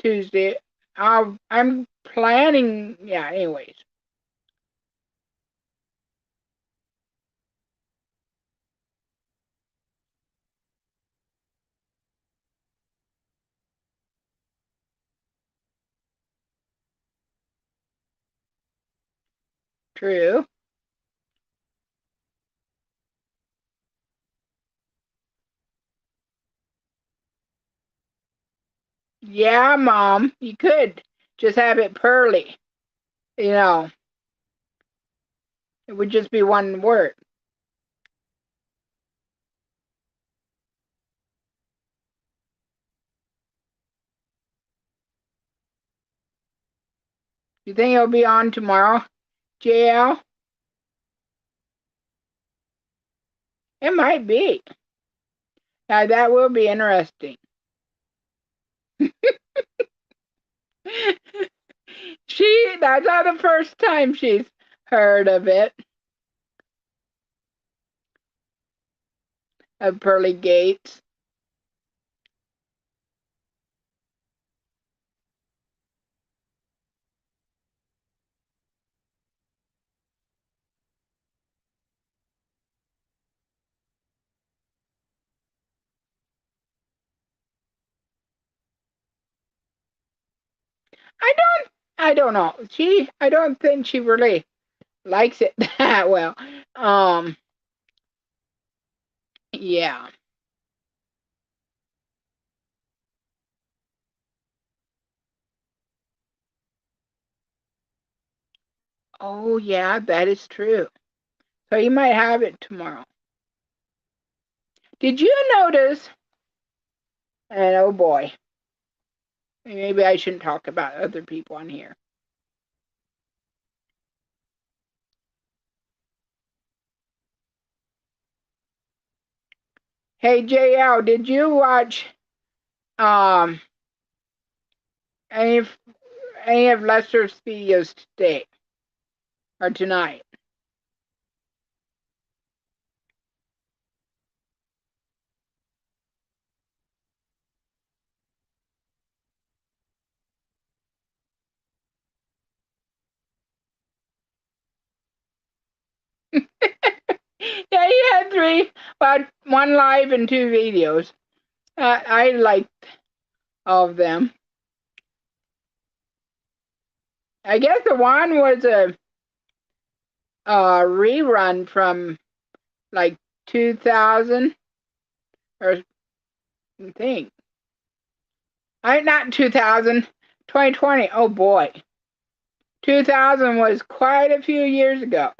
Tuesday. I'm planning. Yeah. Anyways, true. Yeah, Mom, you could just have it Pearly. You know, it would just be one word. You think it'll be on tomorrow, JL? It might be. Now that will be interesting. That's not the first time she's heard of it, of pearly gates. I I don't know. I don't think she really likes it that well. Um, yeah. Oh, yeah, that is true. So you might have it tomorrow. Did you notice? And oh boy, maybe I shouldn't talk about other people on here. Hey JL, did you watch um any of any of Lester's videos today or tonight? Yeah, he had three, but one live and two videos. I liked all of them. I guess the one was a rerun from like 2000 or I think. I not 2000, 2020. Oh boy. 2000 was quite a few years ago.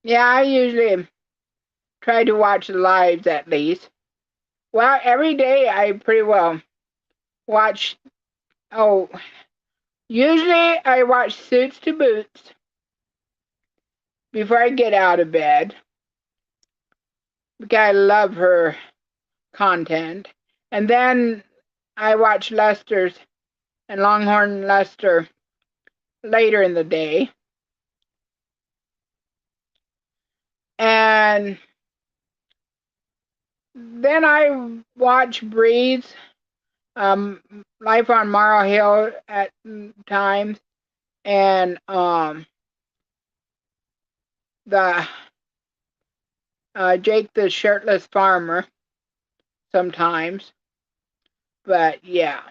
Yeah, I usually try to watch the lives at least. Well, every day I pretty well watch. Oh, usually I watch Suits to Boots before I get out of bed because I love her content. And then I watch Lester's and Longhorn Lester later in the day. And then I watch Bree's Life on Morrow Hill at times, and the Jake the Shirtless Farmer sometimes. But yeah,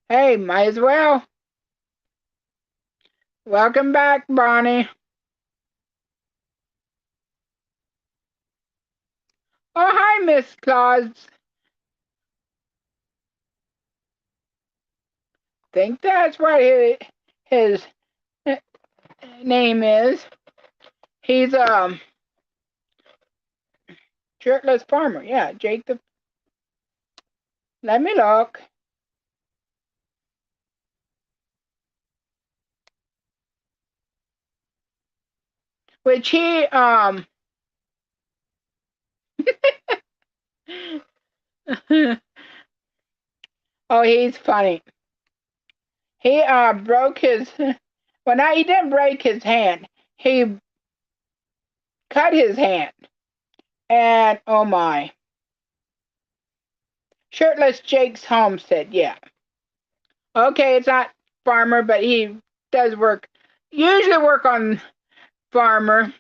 hey, might as well. Welcome back, Bonnie. Oh, hi, Miss Claus. Think that's what his name is. He's shirtless farmer. Yeah, Jake the. Let me look. Which he oh, he's funny. He broke his. Well, now he didn't break his hand. He cut his hand, and oh my, shirtless Jake's homestead. Yeah. Okay, it's not farmer, but he does work. Usually work on farmer.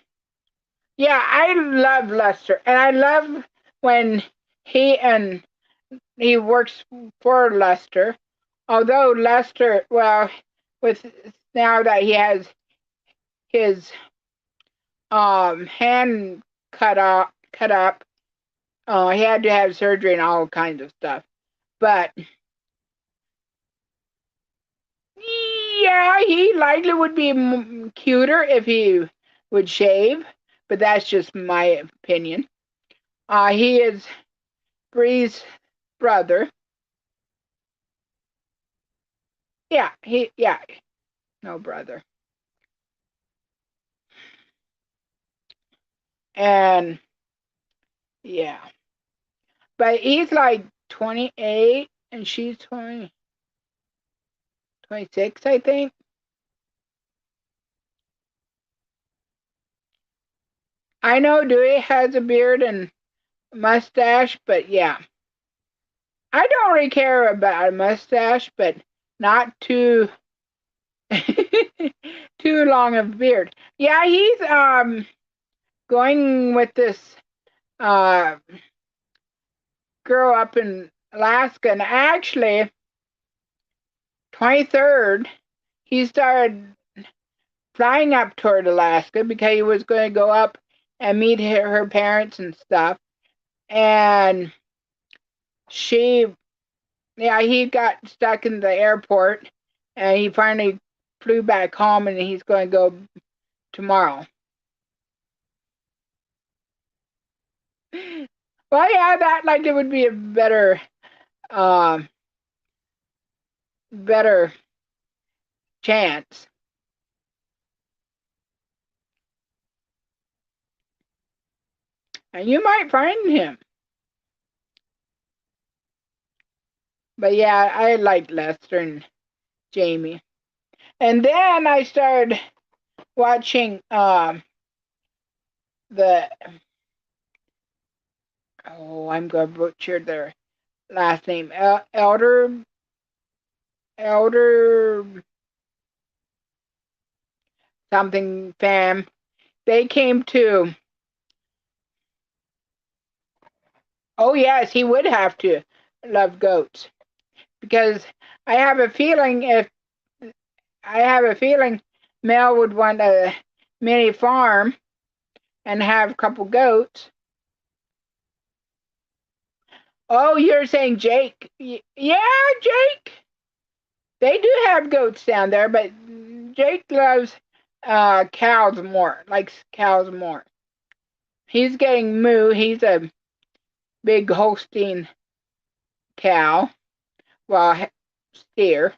Yeah, I love Lester, and I love when he he works for Lester. Although Lester, well, with now that he has his hand cut up, he had to have surgery and all kinds of stuff. But yeah, he likely would be cuter if he would shave, but that's just my opinion. He is Bree's brother. Yeah, no brother. And yeah. But he's like 28 and she's 26, I think. I know Dewey has a beard and mustache, but yeah. I don't really care about a mustache, but not too too long of a beard. Yeah, he's going with this uh girl up in Alaska, and actually 23rd he started flying up toward Alaska because he was going to go up and meet her parents and stuff. And she, yeah, he got stuck in the airport and he finally flew back home and he's going to go tomorrow. Well, yeah, that like it would be a uh, better chance. And you might find him. But yeah, I liked Lester and Jamie. And then I started watching the I'm gonna butcher their last name. Elder something fam. They came to. Oh yes, he would have to love goats because I have a feeling if I have a feeling Mel would want a mini farm and have a couple goats. Oh, you're saying Jake? Yeah, Jake. They do have goats down there, but Jake loves cows more. Likes cows more. He's getting moo. He's a big Holstein cow. Well, steer.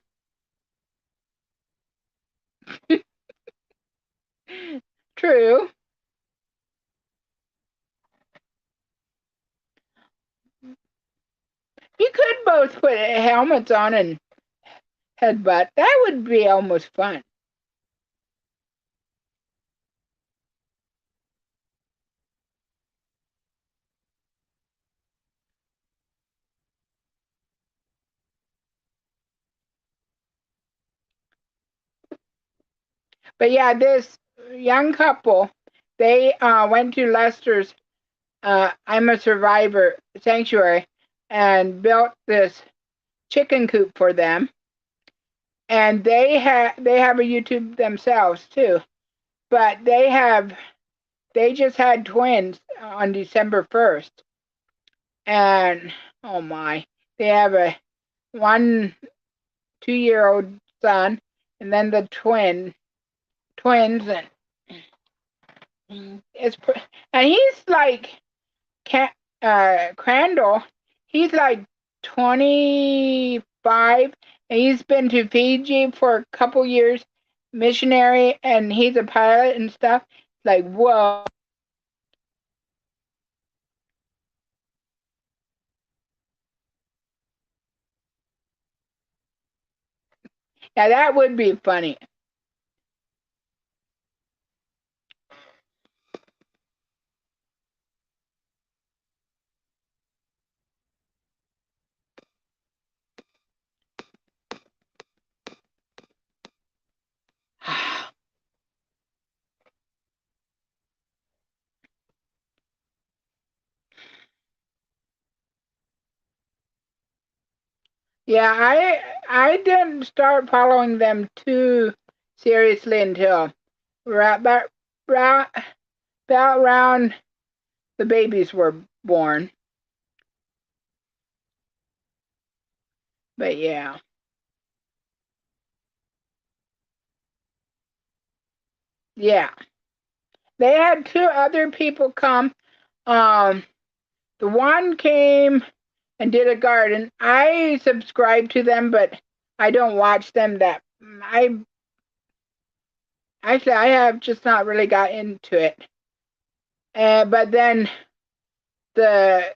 True. You could both put helmets on and headbutt. That would be almost fun. But yeah, this young couple, they went to Lester's I'm a Survivor sanctuary and built this chicken coop for them. And they have a YouTube themselves too. But they just had twins on December 1st. And oh my, they have a 1 2-year-old son and then the twins and it's and he's like Crandall, he's like 25 and he's been to Fiji for a couple years, missionary, and he's a pilot and stuff. Like, whoa. Yeah, that would be funny. Yeah, I didn't start following them too seriously until right about, about around the babies were born. But yeah. Yeah. They had two other people come. Um, the one came and did a garden. I subscribe to them, but I don't watch them that I actually I have just not really got into it. But then the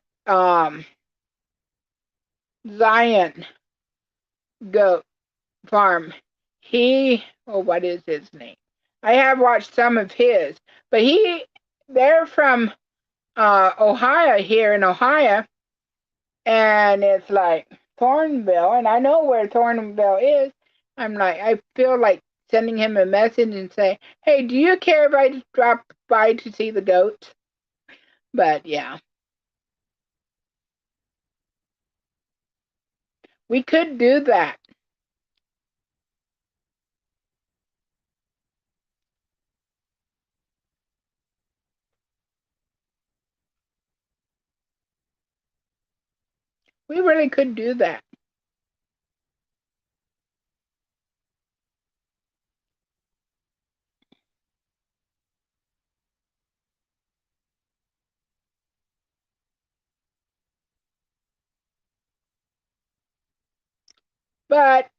Zion goat farm, what is his name? I have watched some of his, but they're from Ohio, here in Ohio, and it's like Thornville, and I know where Thornville is. I'm like, I feel like sending him a message and say, hey, do you care if I drop by to see the goats? But yeah, we could do that. We really could do that. But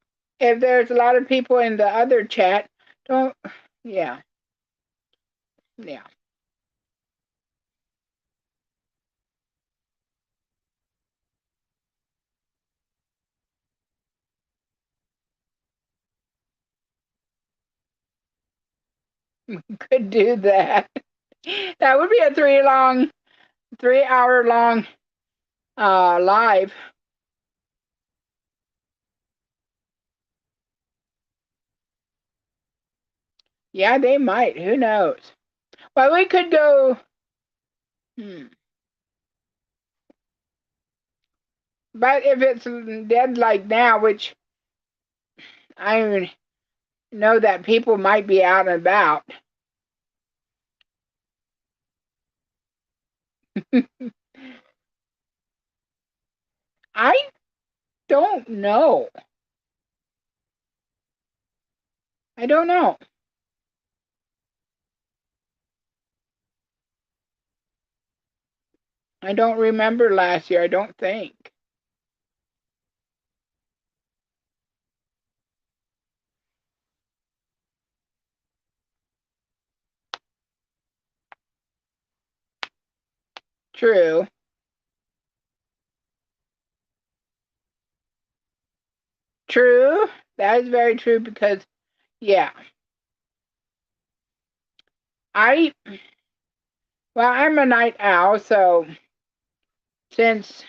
if there's a lot of people in the other chat, don't, yeah, yeah. Could do that. That would be a 3 hour long live. Yeah, they might. Who knows? Well, we could go. Hmm. But if it's dead like now, which I know that people might be out and about. I don't know. I don't know. I don't remember last year. I don't think. True. True. That is very true because, yeah, I, well, I'm a night owl, so since,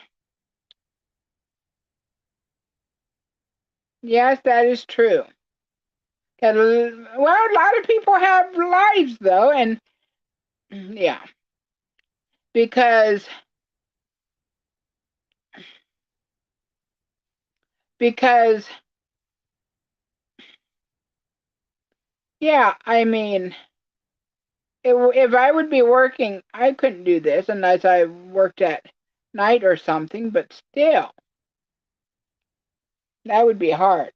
yes, that is true. 'Cause, well, a lot of people have lives though, and yeah, because because yeah, I mean, if I would be working, I couldn't do this unless I worked at night or something. But still, that would be hard.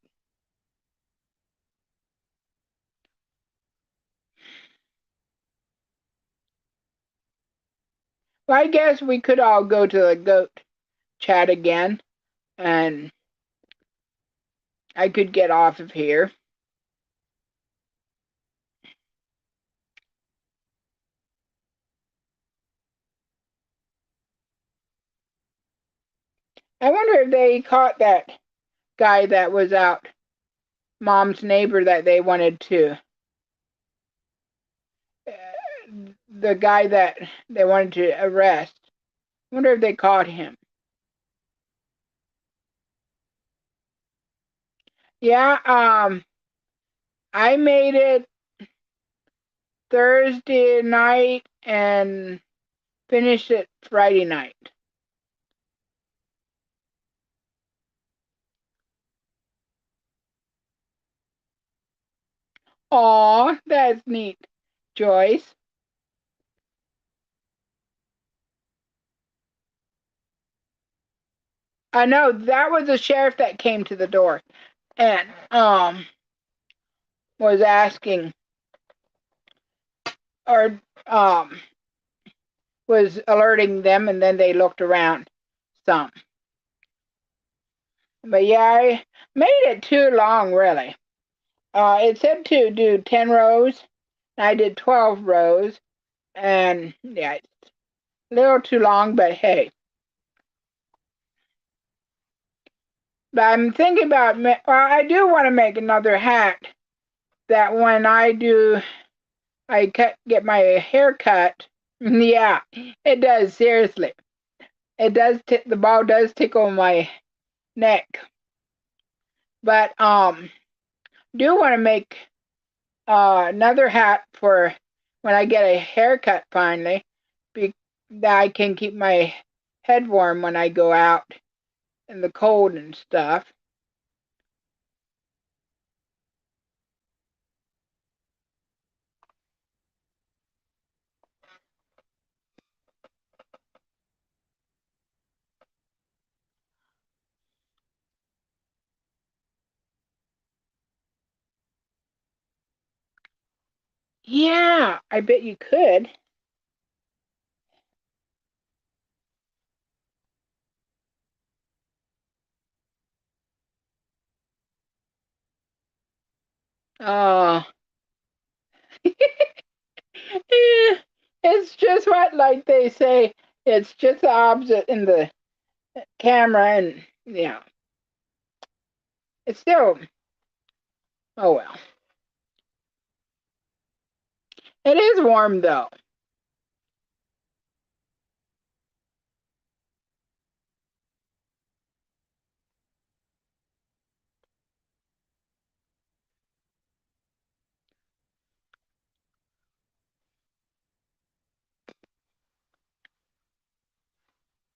Well, I guess we could all go to the goat chat again, and I could get off of here. I wonder if they caught that guy that was out, Mom's neighbor that they wanted to. The guy that they wanted to arrest. I wonder if they caught him. Yeah, I made it Thursday night and finished it Friday night. Aw, that's neat, Joyce. I know that was the sheriff that came to the door and was asking or was alerting them, and then they looked around some. But yeah, I made it too long, really. It said to do 10 rows, and I did 12 rows, and yeah, it's a little too long, but hey. But I'm thinking about, well, I do want to make another hat that when get my hair cut. Yeah, it does, seriously. It does, the ball does tickle my neck. But do want to make another hat for when I get a haircut finally, that I can keep my head warm when I go out in the cold and stuff. Yeah, I bet you could. Oh, it's just what, like they say, it's just the opposite in the camera, and yeah, it's still, oh well. It is warm though.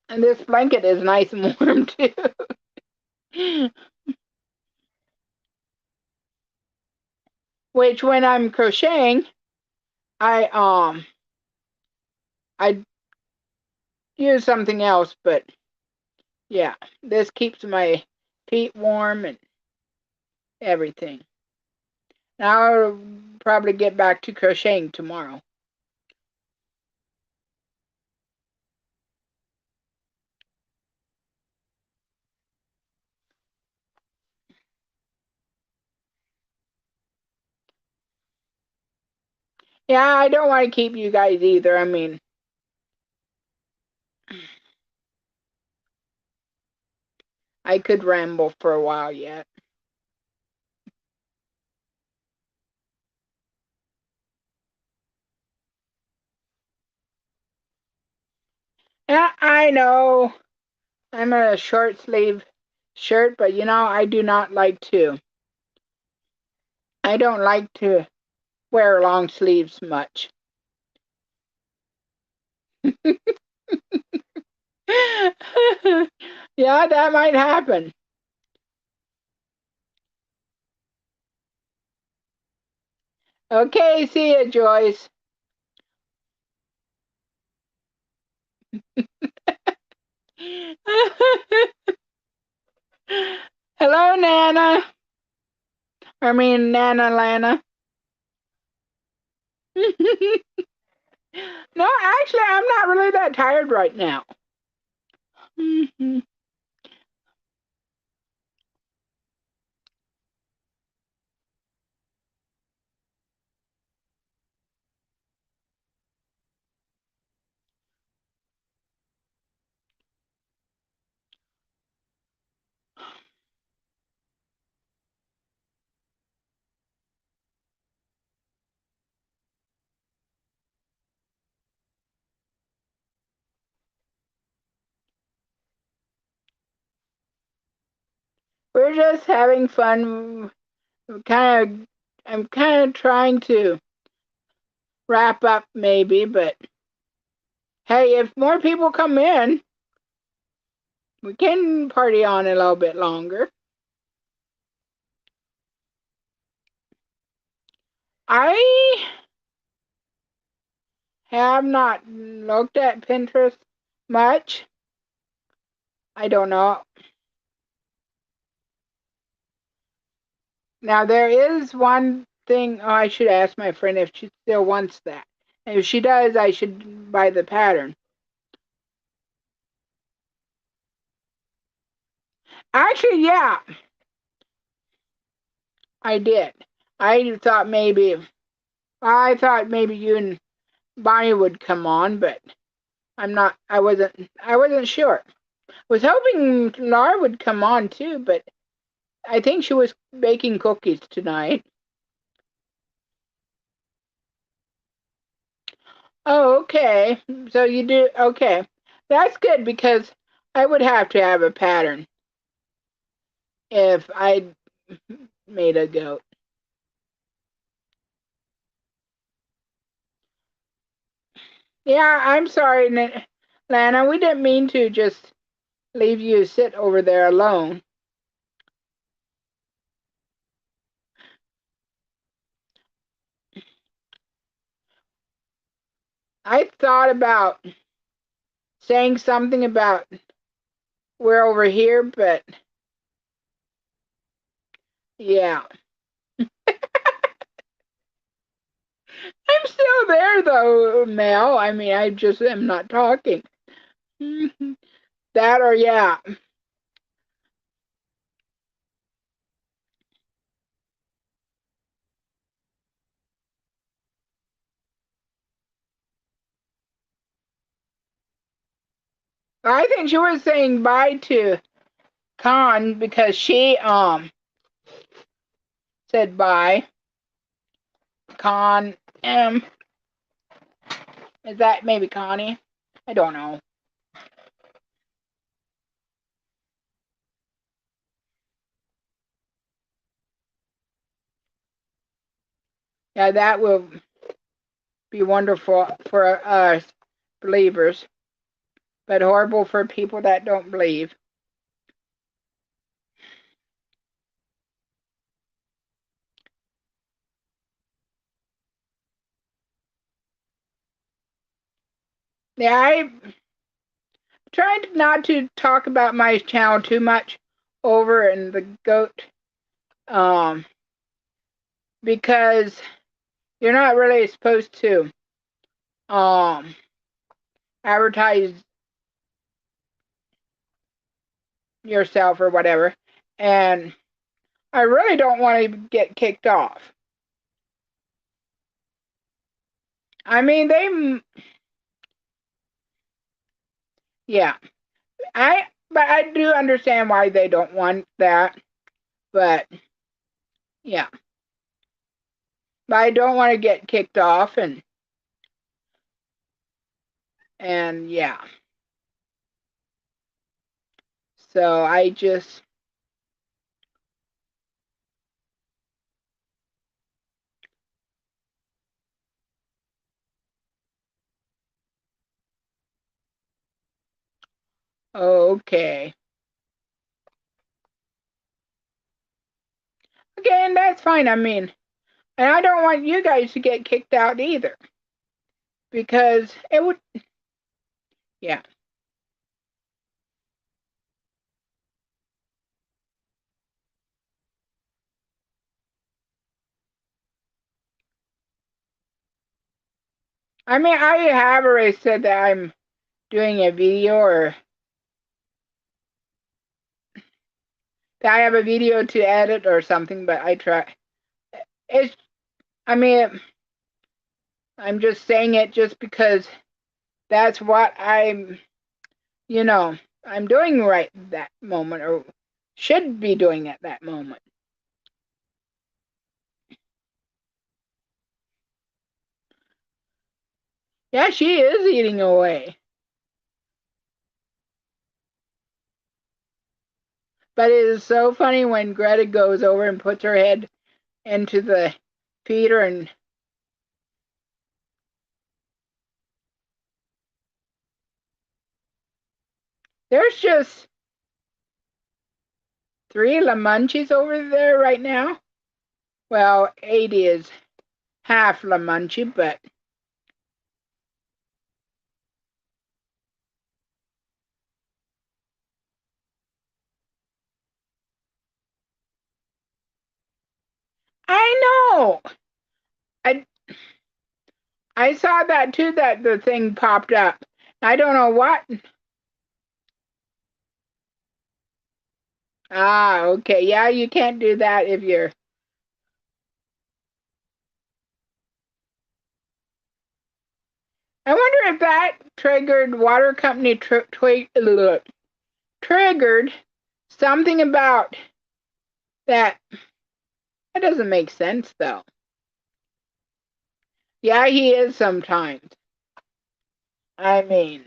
And this blanket is nice and warm too. Which when I'm crocheting, I I use something else, but yeah, this keeps my feet warm and everything. Now I'll probably get back to crocheting tomorrow. Yeah, I don't want to keep you guys either. I mean, I could ramble for a while yet. Yeah, I know I'm a short sleeve shirt, but I do not like to. I don't like to wear long sleeves much. Yeah, that might happen. Okay, see you, Joyce. Hello, Nana. I mean, Nana Lana. No, actually, I'm not really that tired right now. We're just having fun. Kind of, I'm kind of trying to wrap up maybe, but hey, if more people come in, we can party on a little bit longer. I have not looked at Pinterest much. I don't know. Now there is one thing. Oh, I should ask my friend if she still wants that. If she does, I should buy the pattern. Actually, yeah, I did. I thought maybe you and Bonnie would come on, but I wasn't sure. Was hoping Laura would come on too, but I think she was baking cookies tonight. Oh, okay. So you do, okay. That's good because I would have to have a pattern if I made a goat. Yeah, I'm sorry, Lana. We didn't mean to just leave you sit over there alone. I thought about saying something about we're over here, but yeah. I'm still there though, Mel. I mean, I just am not talking. That or yeah. I think she was saying bye to Con because she said bye. Con is that maybe Connie? I don't know. Yeah, that will be wonderful for us believers, but horrible for people that don't believe. Yeah, I tried not to talk about my channel too much over in the goat um because you're not really supposed to um advertise yourself or whatever, and I really don't want to get kicked off. I mean, yeah, but I do understand why they don't want that, but yeah, but I don't want to get kicked off, and yeah, so I just okay, okay, and that's fine. I mean, and I don't want you guys to get kicked out either because it would, yeah. I mean, I have already said that I'm doing a video or that I have a video to edit or something, but I try. It's, I mean, I'm just saying it just because that's what you know, I'm doing right that moment or should be doing at that moment. Yeah, she is eating away. But it is so funny when Greta goes over and puts her head into the feeder and there's just three Lamunchies over there right now. Well, 80 is half Lamunchie, but I know. I I saw that too, that the thing popped up. I don't know what. Ah, okay. Yeah, you can't do that if you're. I wonder if that triggered water company triggered something about that. That doesn't make sense though. Yeah, he is sometimes. I mean,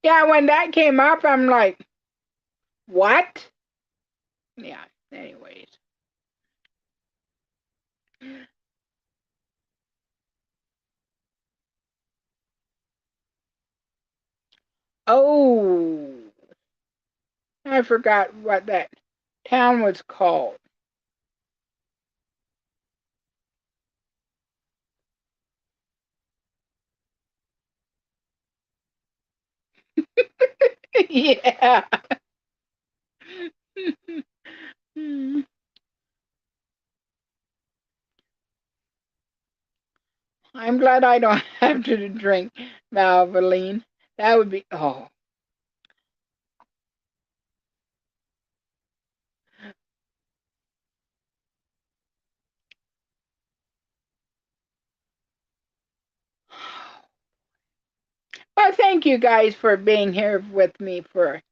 yeah, when that came up, I'm like, what? Yeah, anyways. Oh, I forgot what that town was called. Yeah. I'm glad I don't have to drink Valvoline. That would be, oh. Well, thank you guys for being here with me for an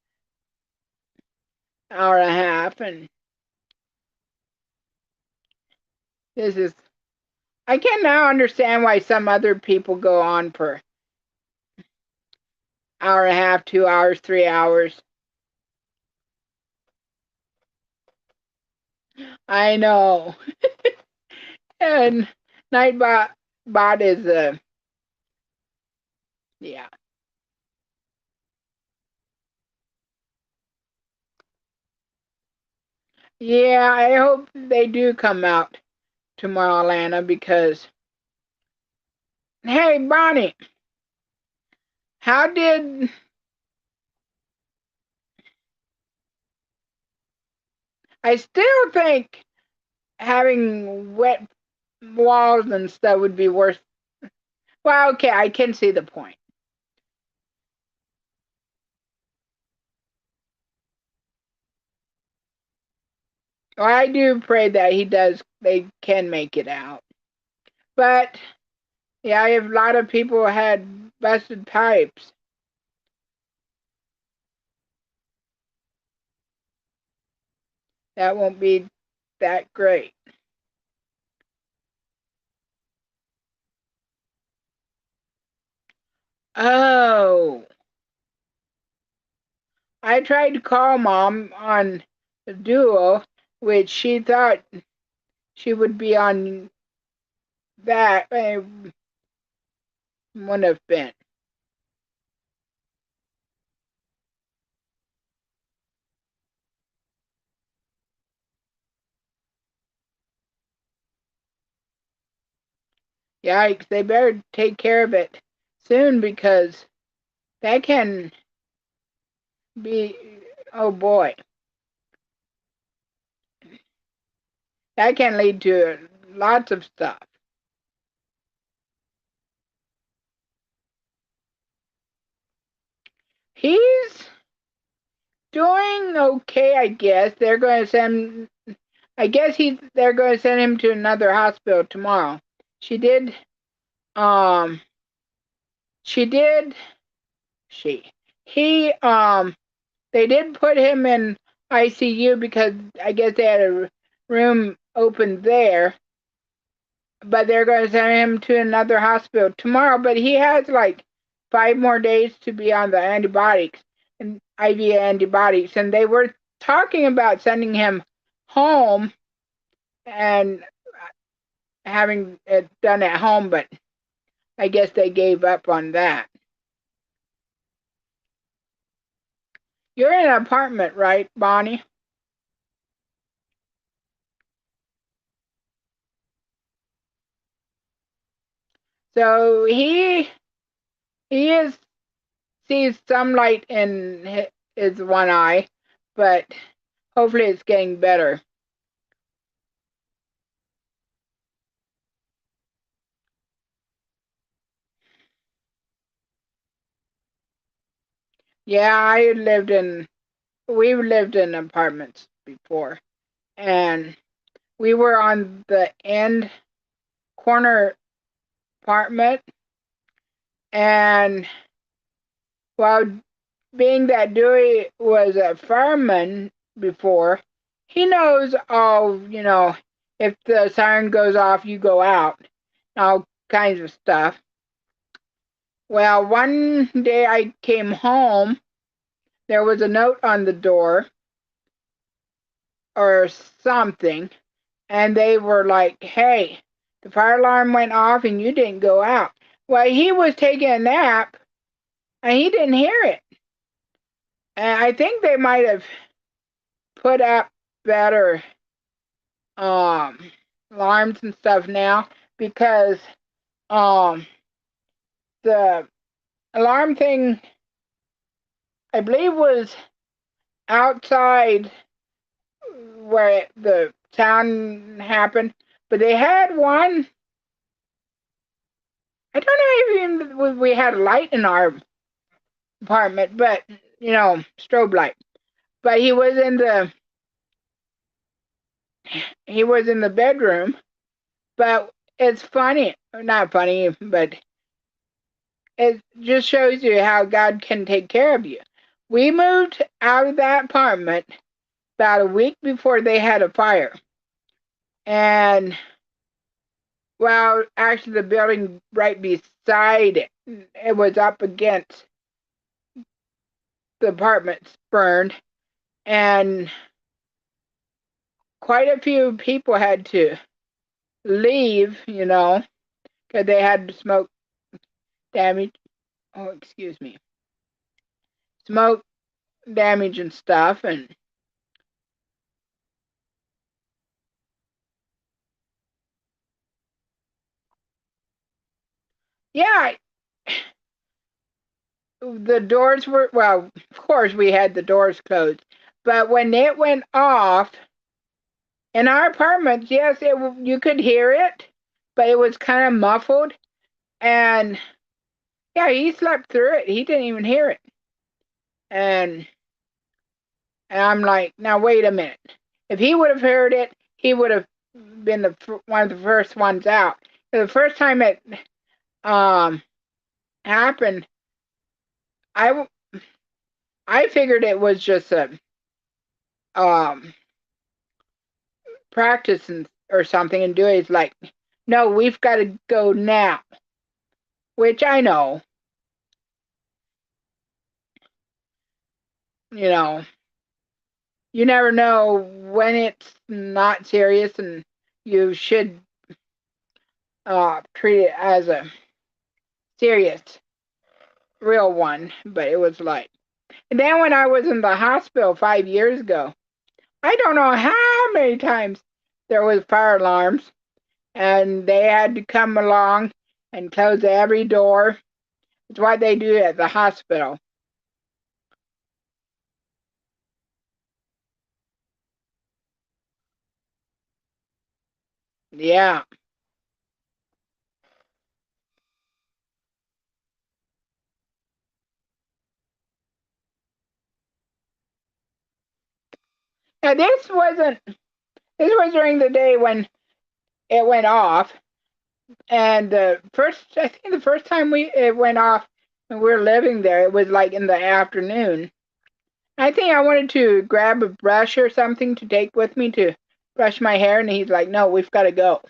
hour and a half. And this is, I can now understand why some other people go on for hour and a half, 2 hours, 3 hours. I know. And Nightbot is yeah. Yeah, I hope they do come out tomorrow, Atlanta, because hey, Bonnie, how did I still think having wet walls and stuff would be worse. Well, okay, I can see the point. Well, I do pray that they can make it out. But yeah, if a lot of people had busted pipes, that won't be that great. Oh, I tried to call mom on the duo, which she thought she would be on that. It wouldn't have been. Yikes, they better take care of it soon because that can be, oh boy, that can lead to lots of stuff. He's doing okay, I guess. They're going to send, I guess they're going to send him to another hospital tomorrow. She did, um, she did, she, he, they did put him in ICU because I guess they had a room open there, but they're going to send him to another hospital tomorrow. But he has like 5 more days to be on the antibiotics and IV antibiotics, and they were talking about sending him home and having it done at home, but I guess they gave up on that. You're in an apartment, right, Bonnie? So he is sees some light in his one eye, but hopefully it's getting better. Yeah, we've lived in apartments before, and we were on the end corner apartment, and while being that Dewey was a fireman before, he knows all, if the siren goes off, you go out, all kinds of stuff. Well, one day I came home, there was a note on the door or something, and they were like, hey, the fire alarm went off and you didn't go out. Well, he was taking a nap and he didn't hear it. And I think they might have put up better um alarms and stuff now because um the alarm thing I believe was outside where the sound happened, but they had one. I don't know if even we had a light in our apartment, but strobe light. But he was in the bedroom. But it's funny, not funny, but it just shows you how God can take care of you. We moved out of that apartment about a week before they had a fire. And well, actually, the building right beside it, it was up against the apartments burned. And quite a few people had to leave, because they had smoke damage. Oh, excuse me. Smoke damage and stuff. And yeah, the doors were, well, of course, we had the doors closed. But when it went off in our apartment, yes, you could hear it, but it was kind of muffled. And yeah, he slept through it. He didn't even hear it. And And I'm like, now wait a minute. If he would have heard it, he would have been one of the first ones out. The first time it um, happened, I I figured it was just a um, practice or something, and Dewey's like, no, we've got to go now. Which I know, you know, you never know when it's not serious, and you should treat it as a serious, real one. But it was like. And then when I was in the hospital 5 years ago, I don't know how many times there was fire alarms, and they had to come along and close every door. It's what they do at the hospital. Yeah. Now this was during the day when it went off, and I think the first time it went off when we were living there, it was like in the afternoon. I think I wanted to grab a brush or something to take with me to brush my hair, and he's like, "No, we've got to go."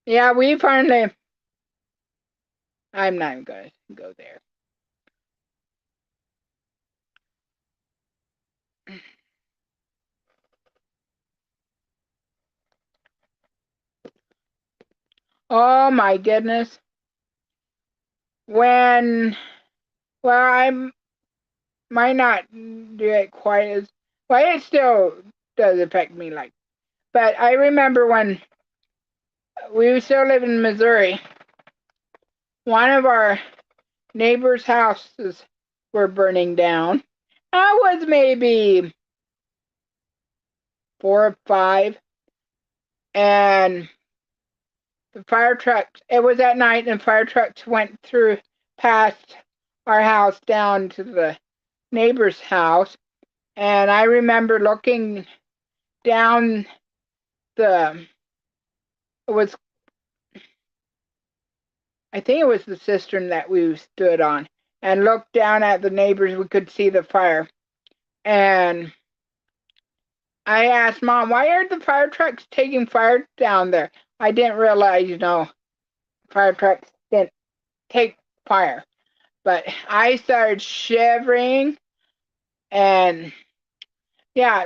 Yeah, we finally. I'm not going to go there. Oh my goodness. When, well, I might not do it quite as, well, it still does affect me, like, but I remember when we still live in Missouri. One of our neighbors' houses were burning down. I was maybe 4 or 5, and the fire trucks, it was at night, and fire trucks went through past our house down to the neighbor's house. And I remember looking down the, it was, I think it was the cistern that we stood on, and looked down at the neighbors. We could see the fire. And I asked Mom, why are the fire trucks taking fire down there? I didn't realize, fire trucks didn't take fire. But I started shivering, and yeah,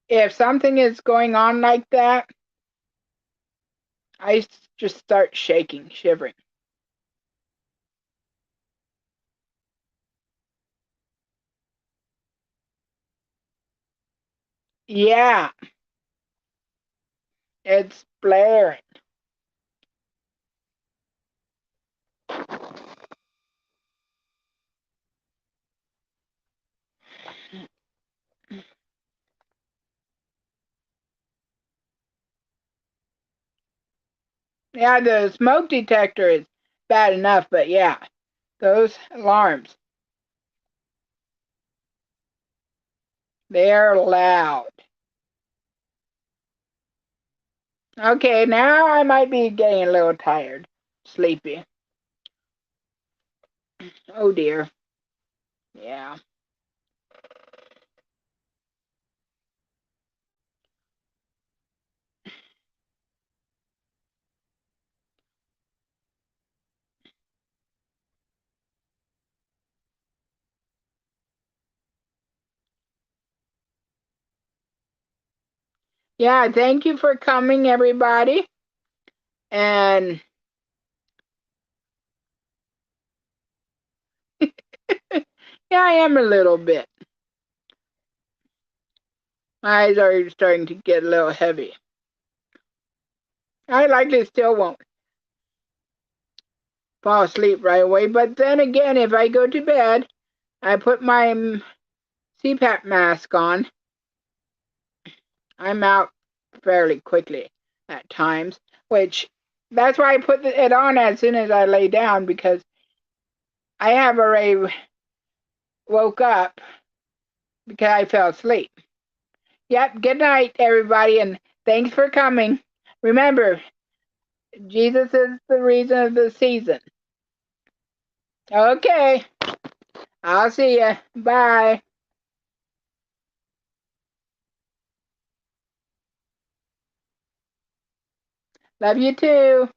if something is going on like that, I just start shaking, shivering. Yeah, it's blaring. Yeah, the smoke detector is bad enough, but yeah, those alarms, they're loud. Okay, now I might be getting a little tired, sleepy. Oh dear. Yeah. Yeah, thank you for coming, everybody. And yeah, I am a little bit. My eyes are starting to get a little heavy. I likely still won't fall asleep right away, but then again, if I go to bed, I put my CPAP mask on. I'm out fairly quickly at times, which that's why I put it on as soon as I lay down, because I have already woke up because I fell asleep. Yep, good night, everybody, and thanks for coming. Remember, Jesus is the reason of the season. Okay, I'll see ya. Bye. Love you too.